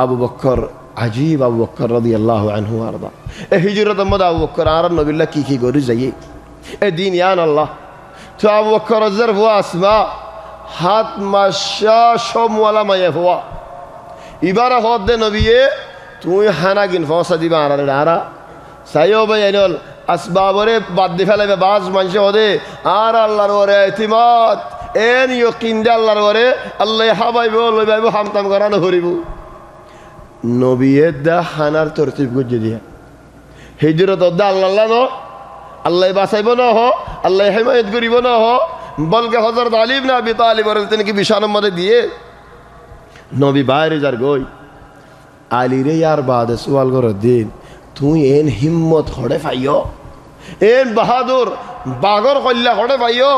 আবু বকর আজীব আবু বকর রাদিয়াল্লাহু আনহু আরদা এ হিজরত মদ আবু বকর আর নবীল্লাহ কি গরি যাই এ দিন ইয়ান আল্লাহ তো আবু বকর জরফ আসমা হাত মাসা সমওয়ালা মায়ে হওয়া ইবারা হদ দে নবিয়ে তুই হানা গিন ফসা দিবা আরা সাইও ভাই এনল আসবাবরে বাদ দি ফেলাবে বাজ মানুষ হদে আর আল্লাহর ওরে ইতিমাদ এন ইয়কিন দে আল্লাহর ওরে আল্লাহ হাবাইব লইবাইব হামতাম করানো হরিব নবিয়ে দা হানার তরতিব গুজে দিয়া হিজরত দা আল্লাহ ন আল্লাহ বাঁচাইব না হ আল্লাহ হিমায়ত করিব না হ বলকে হযরত আলী ইবনে আবি তালিব তিনি কি বিশানের মধ্যে দিয়ে নবী বাইরে যার গই আলী রে ইয়ার বাদে সওয়াল কর দিন তুই এন হিম্মত হড়ে পাইও এন বাহাদুর বাগর কল্লা হড়ে পাইও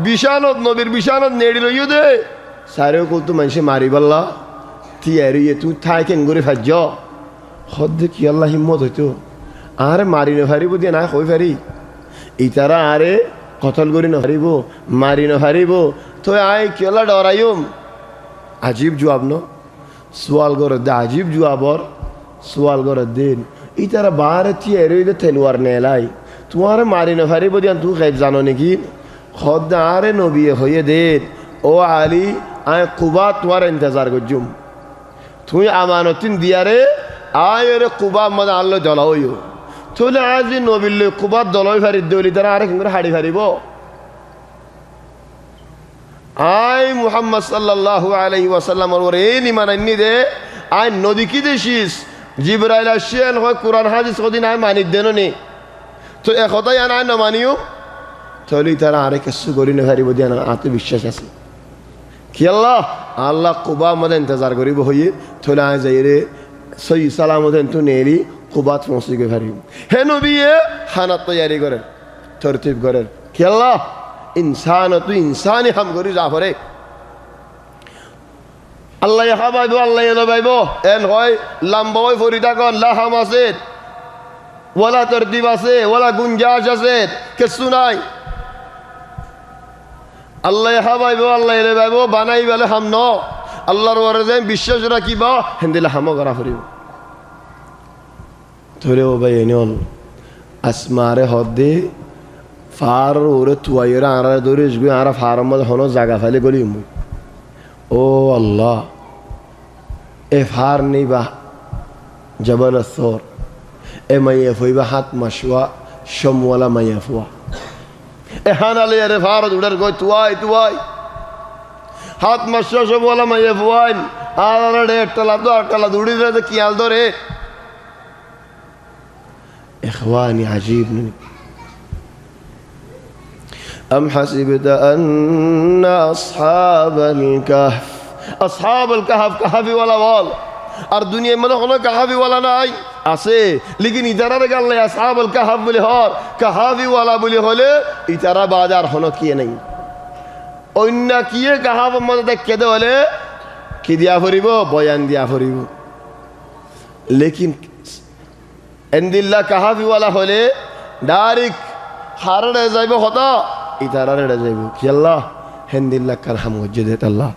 বিশানত নবীর বিশানত নেড়ি লইও দে সারেও কল তো মানুষে মারি বললা তিয়ারিয়ে তুই থাই কেন করে ফাজ্য হদ কি আল্লাহ হিম্মত হইতো আরে মারি নহারিব দিয়ে না কই ফারি ইতারা আরে কতল করি নহারিব মারি নহারিব তো আয় কেলা ডরাইম আজীব জবাব ন সোয়াল করে দে আজীব জবাবর সোয়াল করে দিন ইতারা বারে তিয়ারি দে তেলওয়ার নেলাই তোমার মারি নহারিব দিয়ে তুই খাইব জানো নাকি খদ আরে নবী হয়ে দে ও আলী আয় কুবা তোমার ইন্তজার করজুম তুই আমানতিন দিয়ারে আয় রে কুবা মধ্যে আল্লাহ জলা হইও চলে আজ নবীল কুবার দলই ফারি দলি তারা আরে কিন্তু হাড়ি ফারিব আই মুহাম্মদ সাল্লাল্লাহু আলাইহি ওয়াসাল্লাম ওর এই নিমান আইনি দে আই নদী কি দেশিস জিবরাইল আসেন হয় কোরআন হাদিস কদিন আই মানি দেন নি তো একতাই আই না মানিও তাহলে তারা আরে কিছু করি না হারিব দিয়ে আত্মবিশ্বাস আছে কি আল্লাহ আল্লাহ কুবা মধ্যে ইন্তজার করিব হইয়ে তাহলে আই যাই রে সই সালামত তো নেলি কুবাত পৌঁছে গে হারিব হে নবী খানা তৈয়ারি করেন তরতিব করেন কি আল্লাহ ইনসান তুই ইনসানি হাম করি যা করে আল্লাহ খাবাইব আল্লাহ নবাইব এন হয় লম্বা হয় ফরিদা কন লা হাম আছে ওয়ালা তরতিব আছে ওয়ালা গুঞ্জাশ আছে কিছু নাই আল্লাহ খাবাইব আল্লাহ নবাইব বানাই বলে হাম ন আল্লাহর ওরে যে বিশ্বাস রাখিব হেন্দিলে হাম করা ফুরিব ধরে ও ভাই এনে আসমারে হদ্দে ফার ওরে তুয়াইরা আরা ধরে আরা ফার্ম মধ্যে হনো জায়গা ফেলে গলি মুই ও আল্লাহ এ ফার নিবা জবল সর এ মাইয়া ফইবা হাত মাসুয়া সমওয়ালা মাইয়া ফুয়া এ হানালে আরে ফার উড়ার গই তুয়াই হাত মাসুয়া সমওয়ালা মাইয়া ফুয়াইন আর একটা দৌড়ি ধরে কিয়াল ধরে إخواني عجيبني أم حسبت أن أصحاب الكهف كهفي ولا وال আর দুনিয়ার মধ্যে কোনো কাহাবি ওয়ালা নাই আছে লেকিন ইতারা গেলে আসহাবুল কাহাফ বলে হর কাহাবি ওয়ালা বলে হলে ইতারা বাজার হনো কি নাই অন্য কিয়ে কাহাব মধ্যে দেখে দে হলে কি দিয়া ফুরিব বয়ান দিয়া ফুরিব লেকিন এন্দিল্লা কাহাবি ওয়ালা হলে ডাইরেক্ট হারড়ে যাইব হতা ইতারা রেড়ে যাইব কি আল্লাহ হেন্দিল্লা কার হাম হজ্জে দেত আল্লাহ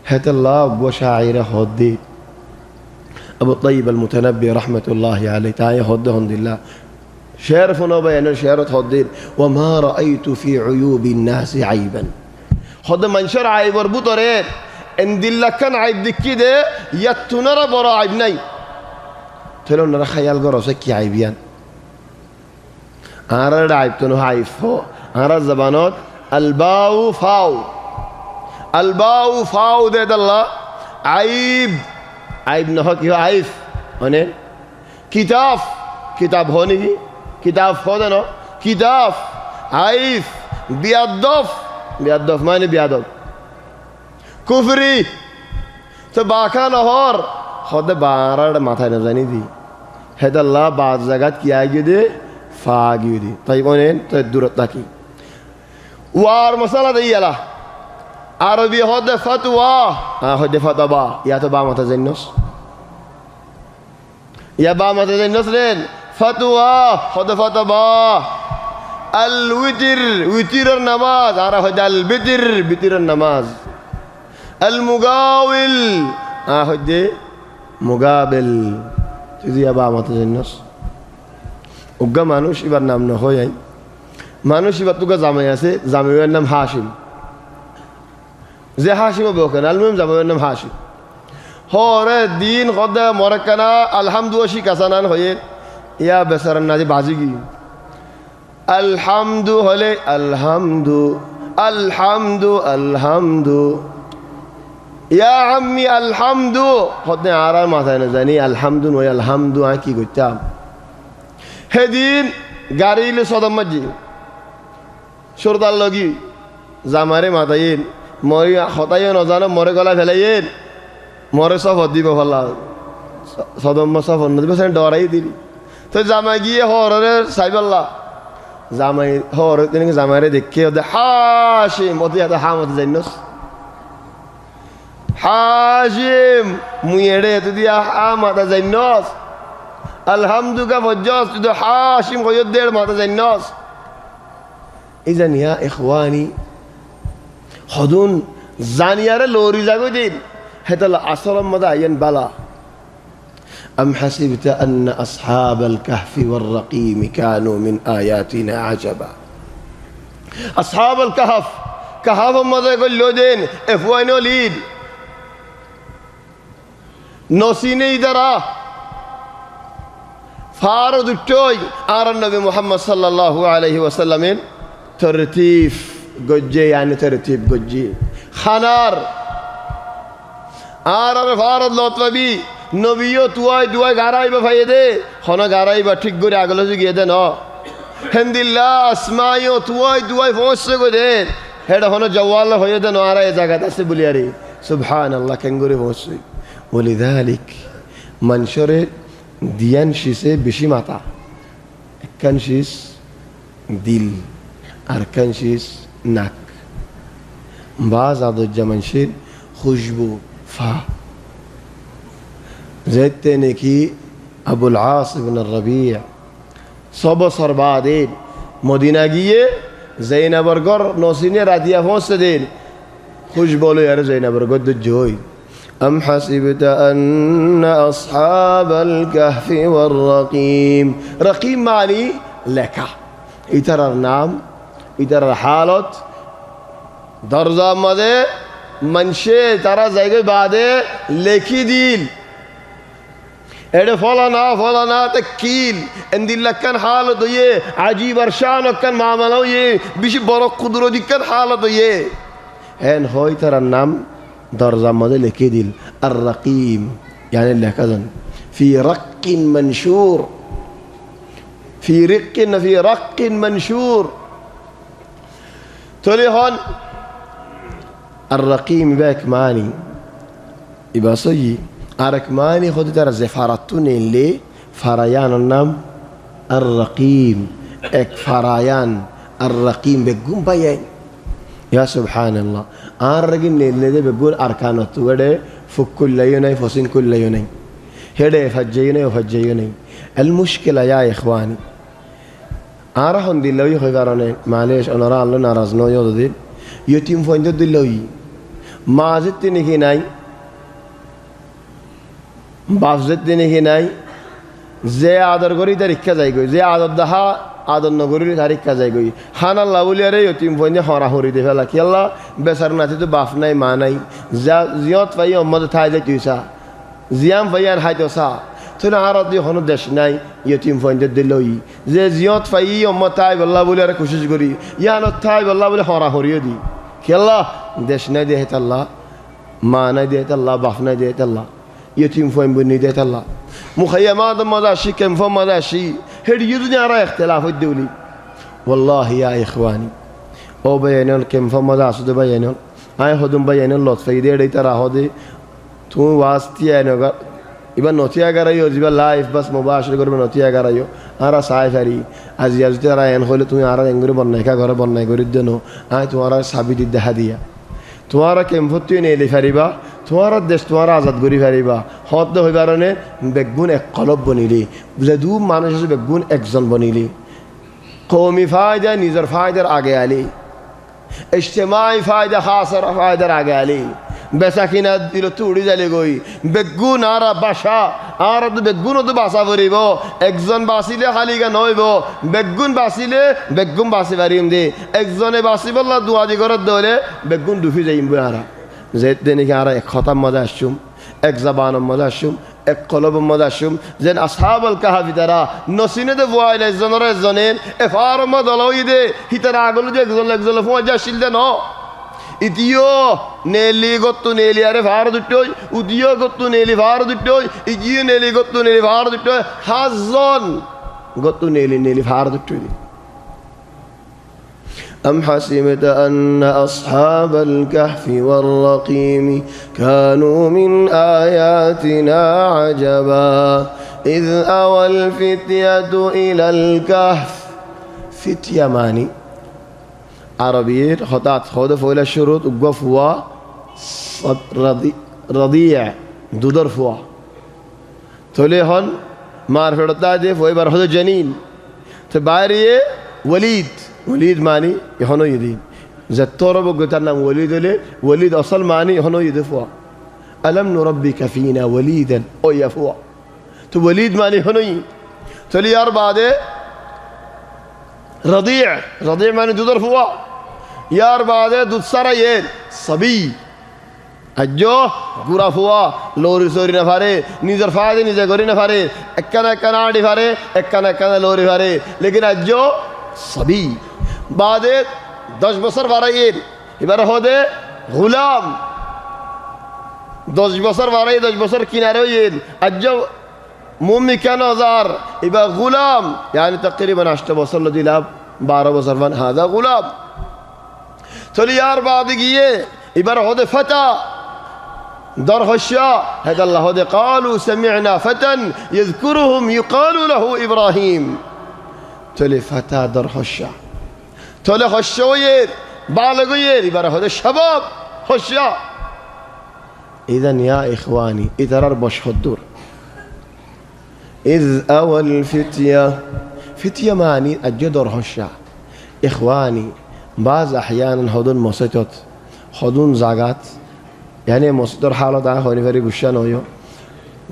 হেত আল্লাহ বশাইরা হদ্দি أبو طيب المتنبي رحمة الله عليه تعالى هد الله شارف بين شارت هدين وما رأيت في عيوب الناس عيبا هذا من شر عيب ربطرين إن دل كان عيب دكي ده يتنر برا عيب ناي تلون نرى خيال قرصك عيبيان أرى عيب تنو عيب هو أرى الزبانات الباو فاو ده الله عيب عيب نهك يو عيف هني كتاب هوني كتاب هذا نو كتاب عيف بيادف ماني بيادف كفري تباكا نهار خد بارد ماثا نزاني دي هذا الله بعض زغات كيا يدي فاق يدي طيب هوني تدورت تاكي وار مسألة دي يلا عربي هذا فتوى هذا فتوى يا تبع متزنس يا با متزنس لين فتوى هذا فتوى وتر النماز عرف هذا بتر النماز المقاول هذا مقابل تدي يا با متزنس وجا مانوش يبان نام نهوي مانوش يبان توجا زامي আছে জামাইয়ের নাম হাশিম যে হাসিম বকেন আলমিম জামাইয়ের নাম হাসিম হরে দিন কদে মরকানা আলহামদুলিল্লাহ কাসানান হয়ে ইয়া বেসারান নাজি বাজি গি আলহামদু হলে আলহামদু ইয়া আম্মি আলহামদু হদে আরার মাথায় না জানি আলহামদু নয় আলহামদু আ কি করতাম হেদিন গাড়িলে সদম মাজি সরদার লগি জামারে মাথায় মরি হতাইও নজানো মরে গলা ফেলাইয়েন মরে সব দিব ভাল্লা সদম্ম সব অন্য দিবে ডরাই দিলি তো জামাই গিয়ে হরে সাইবাল্লা জামাই হরে তিনি জামাইরে দেখে ওদের হাসিম ওদের হাতে হামত জানিস হাসিম মুই এড়ে তুই দিয়া হামাতা জানিস আলহামদুকা ফজ্জস তুই হাসিম কইয় দেড় মাতা জানিস ইজান ইয়া ইখওয়ানি হদুন জানিয়ারে লোরি জাগো দিন হেতাল আসরম মদা আইন বালা أم حسبت أن أصحاب الكهف والرقيم كانوا من آياتنا عجبا أصحاب الكهف كهف مدى يقول له دين إفوان وليد نسيني درا فارد التوي آر النبي محمد صلى الله عليه وسلم ترتيف গজ্জে يعني ترتيب গজ্জে খানার আর আমি ভারত লত পাবি নবীও তুয়াই দুয়াই গারাইবা ভাইয়ে দে হন গারাইবা ঠিক করে আগলে গিয়ে দে ন হেন্দিল্লা আসমাইও তুয়াই দুয়াই পৌঁছে গো দে হেডা হন জওয়াল হয়ে দে ন আর এই জায়গাতে আছে বলি আরে সুবহানাল্লাহ কেঙ্গুরে পৌঁছে বলি দালিক মানুষের দিয়ান শিসে বেশি মাথা একখান শিস দিল আর খান শিস নাক বাজ আদজ্জা মানুষের খুশবু ফা যেতে নাকি আবুল আস ইবনে রবিয়া সব সরবাদে মদিনা গিয়ে জৈনবর ঘর নসিনে রাতিয়া পৌঁছে দিন খুশবু লই আর জৈনবর ঘর দুজই أم حسبت أن أصحاب الكهف والرقيم رقيم معني لك ইতারার নাম ইতারার হালত দরজা মাঝে মানুষে তারা জায়গায় বাদে লেখি দিল এডে ফলানা তে কিল এন্দিল্লাকান হালত হইয়ে আজিব আর শানকান মামলা হইয়ে বেশি বড় কুদরতিকান হালত হইয়ে এন হয় তারার নাম দরজা মাঝে লিখে দিল আর রকিম يعني লেখা যান في رق منشور في رق منشور تولي هون الرقيم باك ماني يبقى صي أرك ماني خد ترى زفارتون اللي فريان النام الرقيم اك فريان الرقيم بقوم بيان يا سبحان الله أرجين اللي بقول أركانه وده فك كل يومين فصين كل يومين هذا فجيوني المشكلة يا إخواني أراهم دلوي خيارنا معلش أنا را الله ناراض نو يودي يتيم فوند دلوي ما زدت نيجي ناي بافزت نيجي ناي زي عادر غوري تاريخ جايجو زي عادر دها عادر نغوري تاريخ جايجو خان الله ولي أري يتيم فوند خورا هوري ده فلا كي الله بسر ناتي تو باف ناي ما ناي زياد فيا أمد ثايد تيسا زيام فيا هاي توسا تنا عرض دي خانو دش ناي يتيم فوند دلوي زي زياد فيا أمد ثاي بالله ولي أري كوشش غوري يا نو ثاي بالله ولي خورا هوري دي كي الله دش ناي ده الله ما ناي ده الله باف ناي ده الله يتيم فوند بني ده الله مخيمات مداشي كم فم مداشي هدي يدني على اختلاف الدولي والله يا إخواني أو بيانون كم فم مداش ده بيانون أي خدم بيانون لطف فيدي ده ترى هذي تو واسطي أنا يبقى نوتيا كرايو يبقى لايف بس مباشر كرو نوتيا كرايو أرا سايفري أزياز ترى ينخل تو أرا ينقرب بنايكا كرو بنايك يردنو أي تو أرا سابي دي هدية تو أرا كم فتوين اللي فريبا তোমার দেশ তোমার আজাদ করি পারিবা হত হই পারনে বেগুন এক কলব বনিলি যদু মানুষ আছে বেগুন একজন বনিলি কওমি ফায়দা নিজের ফায়দার আগে আলি ইজতিমাই ফায়দা খাসর ফায়দার আগে আলি বেসাকিনা দিল তুড়ি জালি গই বেগুন আর বাসা আর বেগুন তো বাসা করিব একজন বাসিলে খালিগা নইব বেগুন বাসিলে বেগুন বাসি পারিম দে একজনে বাসিবল্লা দুয়াজি ঘরত দলে বেগুন ডুফি যাইম বুয়ারা زيت دنيا على خطام مداشوم اك زبان مداشوم اك قلب مداشوم زين اصحاب الكهف ترى نسينه دوايل الزنور الزنين افار مدلويده هيتر اغلو دي اكزل فوجا شيلده نو ইদিও নেলি গত্তু নেলি আরে ভার দুটোই উদিও গত্তু নেলি ভার দুটোই ইজিও নেলি গত্তু নেলি ভার দুটোই হাজন গত্তু নেলি ভার দুটোই أم حسبت أن أصحاب الكهف والرقيم كانوا من آياتنا عجبا إذ أوى الفتية إلى الكهف فتية ماني عربية خطأت خودة فوق الشروط وقفوا رضيع دودر فوا توليهن معرفة التاجة فوق برهد جنين تباريه وليد ماني يهونو يدين زتورة بقتنا وليد أصل ماني يهونو يدفوا ألم نربك فينا وليدا أو يفوا تو وليد ماني يهونو تولي أربعة رضيع ماني دودر فوا يا أربعة دود سرايين صبي أجو غورا فوا لوري سوري نفاري نيزر فادي نيزر غوري نفاري اكنا آدي فاري اكنا لوري فاري لكن أجو صبي بعد 10 বছর বাড়াইয়ের এবার হদে গুলাম 10 বছর বাড়াই 10 বছর কিনারে হইন আজ মুমি কেন হাজার এবার গুলাম يعني تقريبا 8 বছর দিলাম 12 বছর বান হাদা গুলাম চলি আর বাদ গিয়ে এবার হদে ফাতা দর হশা هذا الله هذا قالوا سمعنا فتى يذكرهم يقال له ابراهيم চলে ফাতা দর হশা চলে হশা হয়ে بالغ হয়ে এবার হদে শাবাব হশা اذا يا اخواني ইতারার বশদ্দুর إذ أوى الفتية فتية معني الجدر هشة إخواني بعض أحيانا هدون مسجد هدون زاغات يعني مسجد حالة هوني فري بوشان هيو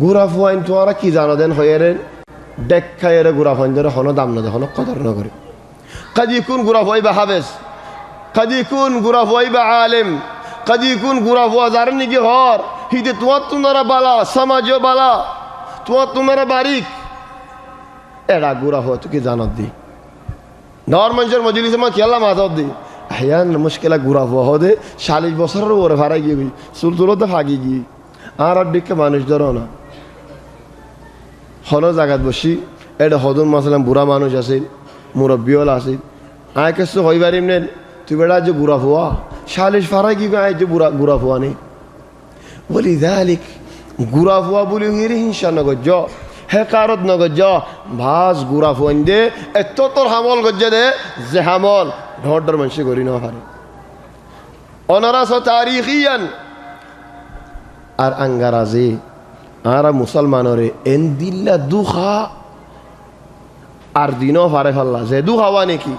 غرف وين توارا كي زانو دين خيرين دك خير غرف وين دره هنو دام نده هنو قدر نغري قد يكون غرف وين بحافظ قد يكون غرف وين بعالم قد يكون غرف وزارن نيجي هار هيدي تواتو نرا بالا سماجو بالا তোমার বারিক এরা গুড়া হয় তুই কি জানত দি নর মানুষের মজলিসে মা খেলা মাথাত দি আহয়ান মুশকিলা গুড়া হওয়া হদে 40 বছরের ওরে ফারাই গিয়ে চুল তুলতে ফাগি গিয়ে আর দিকে মানুষ ধরো না হন জায়গাত বসি এটা হদুন মাসালাম বুড়া মানুষ আছে মুরব্বীল আছে আয় কিছু হইবারিম নেন তুই বেড়া যে গুড়া হওয়া 40 ফারাই গিয়ে আয় যে গুড়া হওয়া নেই বলি দালিক গুড়া ফুয়া বলি হিরি হিংসা নগজ হে কারত নগজ ভাস গুড়া ফুয়ান দে এত তোর হামল গজ্জে দে যে হামল ঢর মানুষ করি না পারে অনারাস তারিখিয়ান আর আঙ্গারাজে আর মুসলমানরে এন দিল্লা দুখা আর দিনও পারে ফেললা যে দুখাওয়া নাকি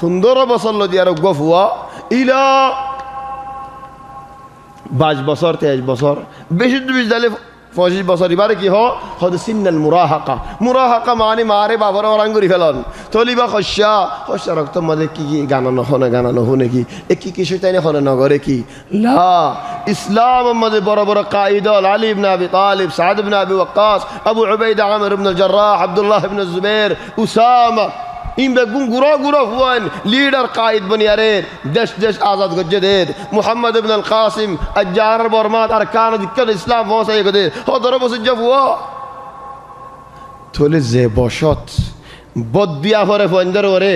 15 বছর লদি আর গফুয়া ইলা 22 বছর 23 বছর বেশি বেশি দিলে 25 বছর এবারে কি হদ সিন্নাল মুরাহাকা মানে মারে বাবার ওরাঙ্গুরি ফেলন তলিবা খসা রক্ত মধ্যে কি কি গানানো হনে কি এ কি কিছু তাই হনে নগরে কি লা ইসলাম মধ্যে বড় বড় কায়দল আলী ইবনে আবি তালিব সাদ ইবনে আবি ওয়াক্কাস আবু উবাইদা আমির ইবনে আল জাররাহ আব্দুল্লাহ ইবনে জুবাইর উসামা ইম বেগুন গুড়া হুয়ান লিডার কায়েদ বনিয়ারে দেশ আজাদ গজ্জেদের মুহাম্মদ ইবনে আল কাসিম আজ্জার বরমাত আর কান দিক্কাল ইসলাম পৌঁছাই গদে হদর বসে যাবুয়া থলে যে বসত বদ্দিয়া ফরে ফন্দর ওরে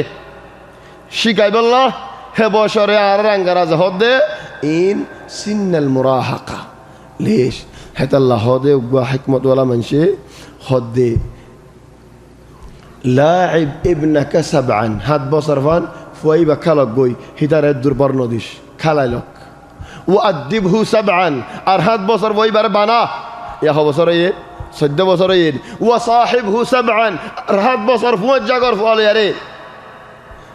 শিখাই বললা হে বছরে আর রাঙ্গারাজ হদে ইন সিন্নাল মুরাহাকা লেশ হেতাল্লাহ হদে উগা হিকমত ওয়ালা মানসে হদে لاعب ابنك 7 هاد بصر فان فوي بكالك جوي هدار الدور برنوديش كالالك وأدبه 7 أرهاد بصر فوي بربانا يا هو بصر يد صد بصر يد وصاحبه 7 أرهاد بصر فوي جاكر فوالي يري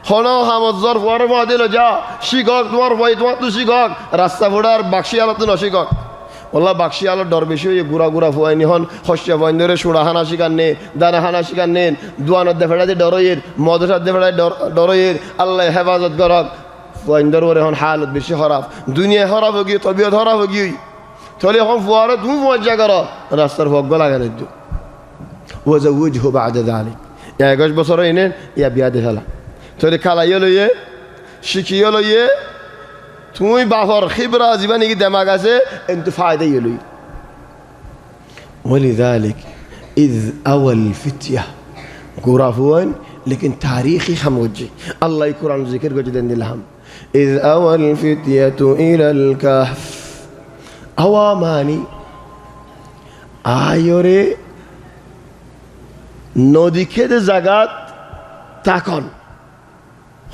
خنا هم الظرف ورما ديلو جا شيكاك دوار فوي تواتو شيكاك راستا فودار بخشي على تنو شيكاك والله بخشي على دور بشو يغورا فوي نهون خشيا فوي ندري شورا هنا شيكانين دانا هنا شيكانين دوان الدفعة دي دروير مدرسة الدفعة دروير الله حفاظت كرك فوي ندري ورهون حالت بشي خراب دنيا خراب ہوگی طبيعت خراب ہوگی تولي هم فوارت مو موجه کرا راستر فوق گلا گندو وزوجه بعد ذلك يا گوش بصره اینن یا بیاد هلا تولي کلا یلویه شیکی یلویه توی باور خبره زبانی کی دماغ আছে انت فایده یلوی ولذلك اذ اول فتيه غرافون لكن تاريخي خموجي الله يقرأ ذكر جدًا لهم اذ اول الفتيه الى الكهف اواماني আয়রে নদী খেতে জাগাত তাকন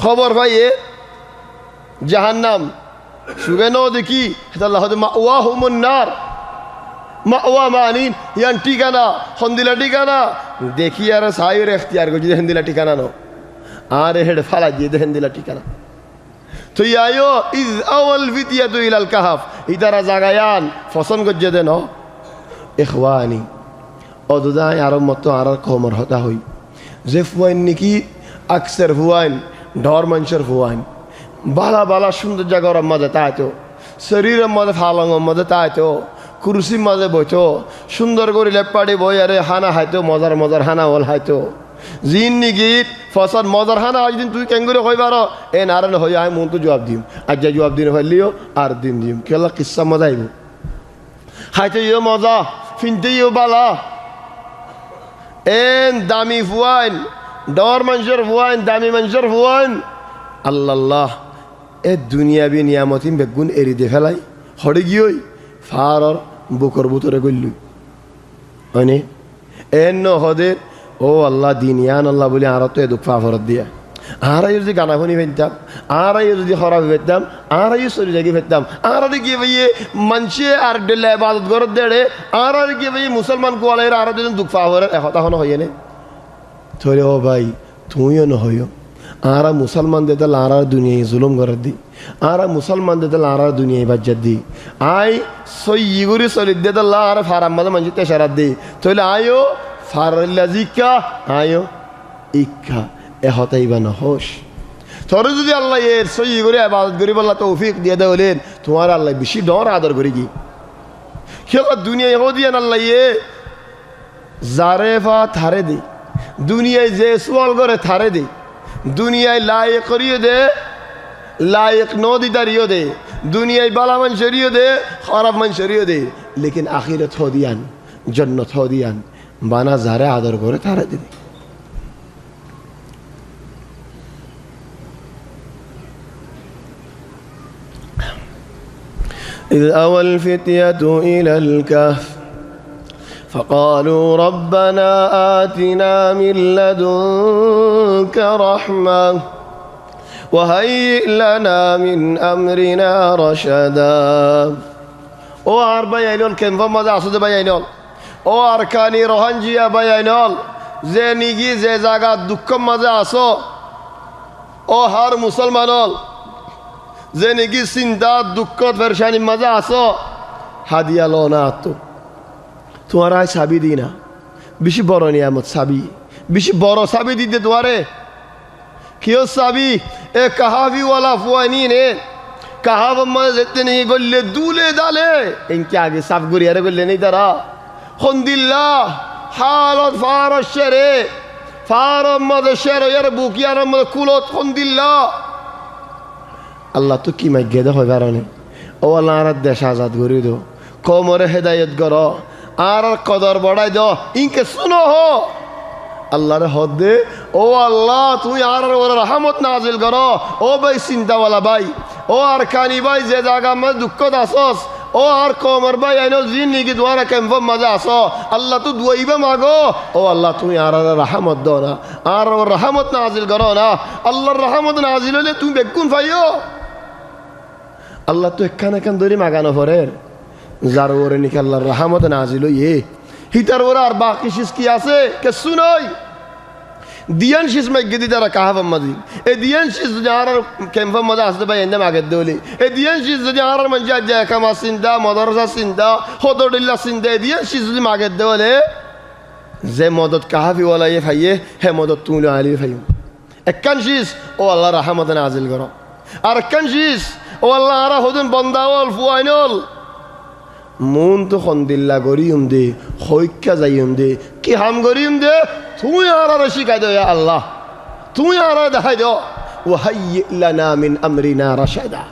খবর পাইয়ে জাহান্নাম সুগে নদী কি আল্লাহ মাওয়াহুমুন নার মাওয়া মানি ইয়ান ঠিকানা হন্দিলা ঠিকানা দেখি আর সাইয়ের ইখতিয়ার গজি হন্দিলা ঠিকানা নো আর হেড ফালা দিয়ে হন্দিলা ঠিকানা তো আয়ো ইজ আওয়াল ফিতিয়াতু ইলাল কাহাফ ইদারা জাগায়ান ফসন গজ্জে দেন ইখওয়ানি অদুদাই আর মত আর কমর হতা হই যে ফুয়াইন নাকি আকসার ফুয়াইন ডর মানুষের ফুয়াইন বালা বালা সুন্দর জায়গার মাঝে তাইতো শরীরের মাঝে ফালঙের মাঝে তাইতো কুরসির মাঝে বইতো সুন্দর করে লেপাড়ি বই আরে হানা হাইতো মজার হানা হল হাইতো জিন নিগিত ফসল মজার হানা আজ দিন তুই কেন করে হই পারো এ নারায়ণ হই আমি মন তো জবাব দিম আজ যা জবাব দিন হইলিও আর দিন দিম কেলা কিসা মজা আইব খাইতে ইও মজা ফিনতে ইও বালা এন দামি ফুয়াইন ডর মানুষের ফুয়াইন দামি মানুষের ফুয়াইন আল্লাহ এ দুনিয়াবি নিয়ামতিন বেগুন এরি দে ফেলাই হরে গিয়েই ফারর বুকর বুতরে গল্লুই হয়নি এন হদের ও আল্লাহ দিন ইয়ান আল্লাহ বলি আর তো এ দুঃখ ফাফরত দিয়া আরাই যদি গানা শুনি ফেলতাম আরাই যদি খরাব ফেলতাম আরাই চলি জাগি ফেলতাম আর গিয়ে ভাইয়ে মানুষে আর ডেলে ইবাদত গরত দেড়ে আর গিয়ে ভাই মুসলমান কোয়ালের আর দুজন দুঃখ ফাফরের এখনো হইয়ে নে থরে ও ভাই তুইও নহইও আরা মুসলমান দে তাহলে আর দুনিয়ায় জুলুম করার দি আর মুসলমান দে তাহলে আর দুনিয়ায় বাজ্জাত দি আই সই ইগুরি চলিত দে তাহলে আর ফারাম মাঝে মানুষ তেসারাত দি তাহলে আয়ো ফারিকা আয়ো ইকা এ হতাই বা নহস তোরে যদি আল্লাহ এর সই করে ইবাদত করি বললা তৌফিক দিয়ে দেওলেন তোমার আল্লাহ বেশি ডর আদর করি কি খেলা দুনিয়ায় হো দিয়ে আল্লাহ এ জারেফা থারে দি দুনিয়ায় যে সোয়াল করে থারে দি দুনিয়ায় লায়ক করিয়ে দে লায়ক নদী দাঁড়িয়ে দে দুনিয়ায় বালা মান সরিয়ে দে খারাপ মান সরিয়ে দে লেকিন আখিরত হো দিয়ান জন্নত হো দিয়ান বানা যারে আদর করে থারে দিবি إذ أوى الفتية إلى الكهف فقالوا ربنا آتنا من لدنك رحمة وهيئ لنا من أمرنا رشدا ও আর বাইনল কেমন মজা আসুদে বাইনল ও আর কানি রোহানজিয়া বাইনল যে নিগি যে জায়গা দুঃখ মজা আসো ও হার মুসলমানল যে নিগি চিন্তা দুঃখ পেরেশানি মজা আসো হাদিয়া লো না তো তোমার আয় চাবি দি না বেশি বড় নিয়ামত চাবি বেশি বড় চাবি দিতে তোমারে কিয় চাবি এ কাহাবিওয়ালা ফুয়ানি নে কাহাব যেতে নিয়ে গললে দুলে দালে এনকে আগে সাফ গড়িয়ারে গললে নেই তারা খন্দিল্লা হালত ফার শেরে ফার মধ্যে শের ইয়ার বুকিয়ার মধ্যে কুলত খন্দিল্লা আল্লাহ তো কি মাই গেদা হয় কারণে ও আল্লাহ আর দেশ আজাদ করি দো কমরে হেদায়ত কর আর কদর বড়াই দো ইনকে শুনো হো আল্লাহর হদ দে ও আল্লাহ তুই আর ওর রহমত নাজিল করো ও ভাই চিন্তাওয়ালা ভাই ও আর কানি ভাই যে জায়গা মধ্যে দুঃখত আসস ও আর কমর ভাই আইনো জিন নিকি দুয়ারা কেমন মজা আসো আল্লাহ তো দুয়াইবা মাগো ও আল্লাহ তুই আর রহমত দো না আর ওর রহমত নাজিল করো না আল্লাহর রহমত নাজিল হলে তুমি বেগুন পাইও আল্লাহ তো একখান একখান ধরে মাগানো পরে যার ওরে নিকে আল্লাহর রহমত নাজিল ইয়ে হিতার ওরা আর বাকি শিস কি আছে কিছু নয় দিয়ান শিস মাইগে দি তারা কাহাবাম মাজি এই দিয়ান শিস যদি আর কেমফাম মজা আসতে পাই এনে মাগের দেওলি এই দিয়ান শিস যদি আর মানুষ আজ একামা চিন্তা মদরসা চিন্তা হদরডিল্লা চিন্তা এই দিয়ান শিস যদি মাগের দেওয়ালে যে মদত কাহাফিওয়ালা ইয়ে ফাইয়ে হে মদত তুমি আলি ফাইম একখান শিস ও আল্লাহ রহমত নাজিল করো আর একখান শিস ও আল্লাহ আর হদুন বন্দাওয়াল ফুয়াইনল মন তো খন্দিল্লা গরিম দে হইকা যাইম দে কি হাম গরিম দে তুই আর শিখাই দে আল্লাহ তুই আর দেখাই দো ও হাইয়্যি লানা মিন আমরিনা রাশাদা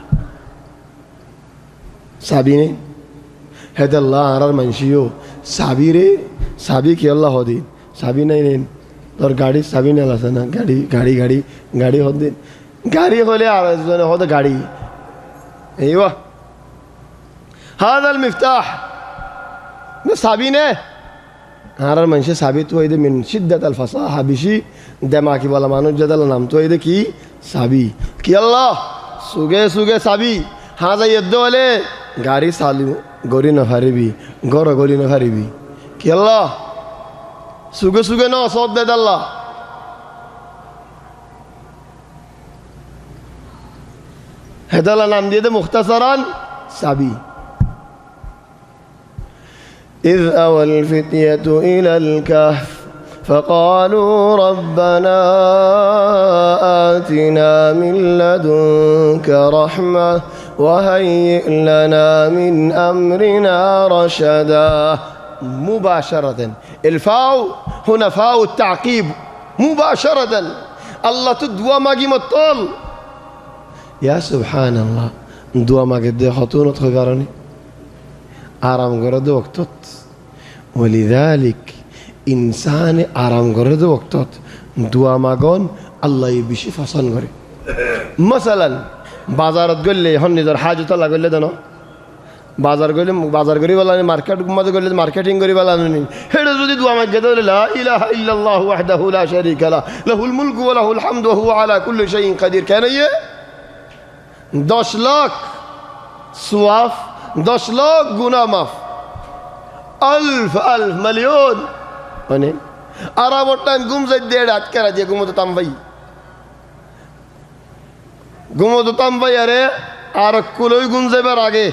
সাবি নে হেদাল্লাহ আর মানসিও সাবি রে সাবি কি আল্লাহ হদি সাবি নাই নেন তোর গাড়ি সাবি নেল আছে না গাড়ি গাড়ি গাড়ি গাড়ি হদিন গাড়ি হলে আর হদ গাড়ি এইবা هذا المفتاح سابينه هذا المنشأ سابي تو إذا من شدة الفصاحة بشي دماغي ولا مانو جدال نام تو إذا كي سابي كي الله سوجي سوجي سابي هذا يدو عليه غاري سالم غوري نفاري بي غوري نفاري بي كي الله سوجي سوجي نو صوت ده الله هذا النام ديه مختصرا سابي إذ أوى الفتية إلى الكهف فقالوا ربنا آتنا من لدنك رحمة وهيئ لنا من أمرنا رشدا مباشرة الفاء هنا فاء التعقيب মুবাশারাতান আল্লাহ তো দোয়া মাগি মতল ইয়া সুবহানাল্লাহ দোয়া মাগে দে হতুনত হয় কারণে আরাম করে দে ওয়াক্তত ওয়ালিযালিক ইনসানে আরাম করে দে ওয়াক্তত দোয়া মাগন আল্লাহ বেশি পছন্দ করে মাসালান বাজারত গেলে এখন নিজের হাজত লাগলে জানো বাজার গেলে বাজার করি বলা মার্কেট মাঝে গেলে মার্কেটিং করি বলা হেঁটে যদি দোয়া মাগে তাহলে লা ইলাহা ইল্লাল্লাহু ওয়াহদাহু লা শারীকা লাহু লাহুল মুলকু ওয়া লাহুল হামদু ওয়া হুয়া আলা কুল্লি শাইইন কাদির কেন ইয়ে 10 লাখ সওয়াব 10 লাখ গুনাহ মাফ আলফ আলফ মিলিয়ন মানে আরামর টাইম ঘুম যাই দেড় আটকারা দিয়ে ঘুমোতো তাম ভাই আরে আর কুলই গুম যাবার আগে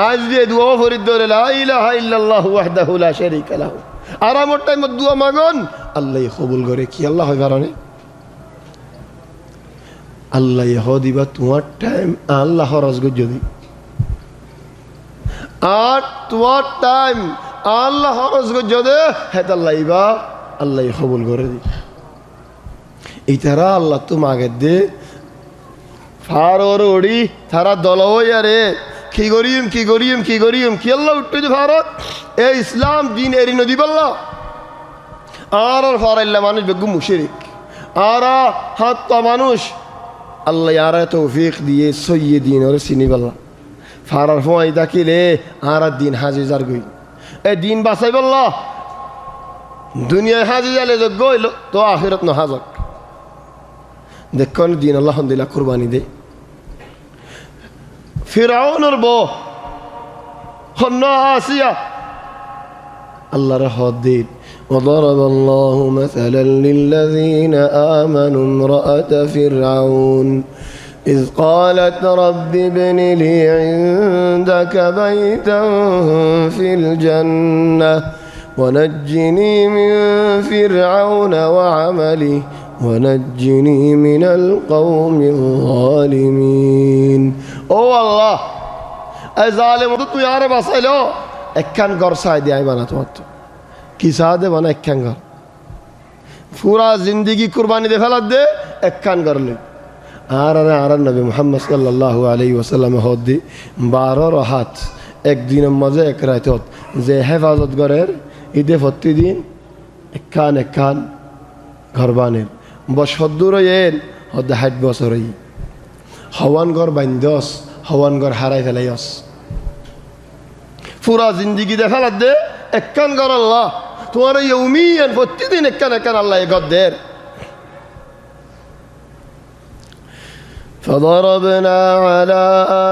আজ দিয়ে দোয়া ফরিদ ধরে লা ইলাহা ইল্লাল্লাহু ওয়াহদাহু লা শারীকা লাহু আরামর টাইম দোয়া মাগন আল্লাহ কবুল করে কি আল্লাহ হয় কারণে আল্লাহ দিবা তোমার টাইম আল্লাহ খরচ গো যদি আর তোমার টাইম আল্লাহ খরচ গো যদি হেত আল্লাহ ইবা আল্লাহ কবুল করে দি এই তারা আল্লাহ তো মাগে দে ফারর ওড়ি তারা দলই আরে কি করিম কি আল্লাহ উঠতে যে ভারত এ ইসলাম দিন এরি নদী বললা আর ফারাইল্লা মানুষ বেগু মুশরিক আর হাত মানুষ আল্লাহ আর তৌফিক দিয়ে সইয়ে দিন ওরে চিনি বললা ফারার ফোয়াই দাখিলে আর দিন হাজি যার গই এ দিন বাঁচাই বললা দুনিয়ায় হাজি যালে যোগ্য হইল তো আখিরত ন হাজক দেখুন দিন আল্লাহ দিলা কুরবানি দে ফিরাউনের বউ হন্না আসিয়া আল্লাহর হদ দিন وضرب الله مثلا للذين آمنوا امرأة فرعون إذ قالت رب ابن لي عندك بيتا في الجنة ونجني من فرعون وعمله ونجني من القوم الظالمين ও আল্লাহ এই জালেম তুই আরে বাঁচাইলো একখান ঘর চাই দিয়ে বানা তোমার তো কি চাহ দে বানা একখান ঘর পুরা জিন্দিগি কুরবানি দে ফেলার দে একখান ঘর লই আর নবী মুহাম্মদ সাল্লাল্লাহু আলাইহি ওয়াসাল্লাম হদ দি 12 হাত একদিনের মাঝে এক রাত যে হেফাজত ঘরের ঈদে প্রতিদিন একখান ঘর বানের বছর এর হদ 60 বছর হওয়ান ঘর বাইন্দস হওয়ান ঘর হারাই ফেলাইস পুরা জিন্দিগি দেখা দে একখান ঘর আল্লাহ তোমার ইয়ৌমিয়ান প্রতিদিন একখান আল্লাহ ঘর দের فضربنا على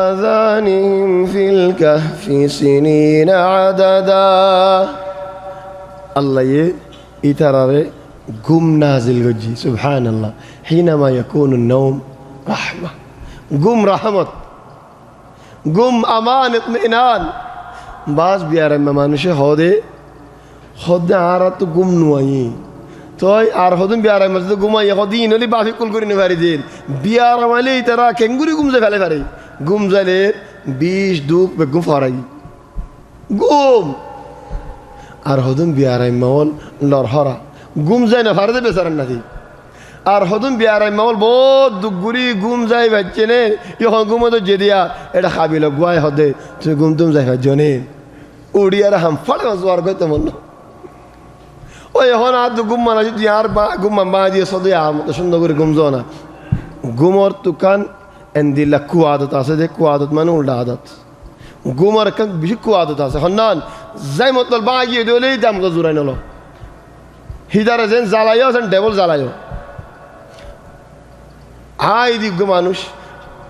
آذانهم في الكهف سنين عددا الله يترى قم نازل وجهي سبحان الله حينما يكون النوم رحمة قم رحمت قم أمان اطمئنان باز بيارا ممانوشه هده عارت قم نوائي توي আর হদম বিয়ার মসজিদে ঘুমাই হদিন হলি বাফি কুল করি নে পারি দিন বিয়ার মালে তারা কেঙ্গুরি ঘুম যায় ফেলে পারে ঘুম যাইলে 20 দুপ বেগুম ফরাই ঘুম আর হদম বিয়ার মাওল লরহরা ঘুম যায় না ফারদে বেচারান নাকি আর হদম বিয়ার মাওল বহুত দুগুরি ঘুম যায় বাচ্চে নে ইহন ঘুম তো যে দিয়া এটা খাবিল গুয়াই হদে তুই ঘুম তুম যাই জনে উড়িয়ার হাম ফলে জোয়ার কইতে মন ওই এখন আর ঘুম মানা যদি আর বা ঘুম মা দিয়ে সদে আমতো সুন্দর করে ঘুম যাও না ঘুমর তুকান এন্দিলা কুয়াদত আছে যে কুয়াদত মানে উল্টা আদত ঘুমর কান বেশি কুয়াদত আছে হন্নান যাই মতল বা গিয়ে দিলেই দাম তো জোরাই নলো হিদারে যেন জ্বালাইও যেন ডেবল জ্বালাইও হাই দিগ্য মানুষ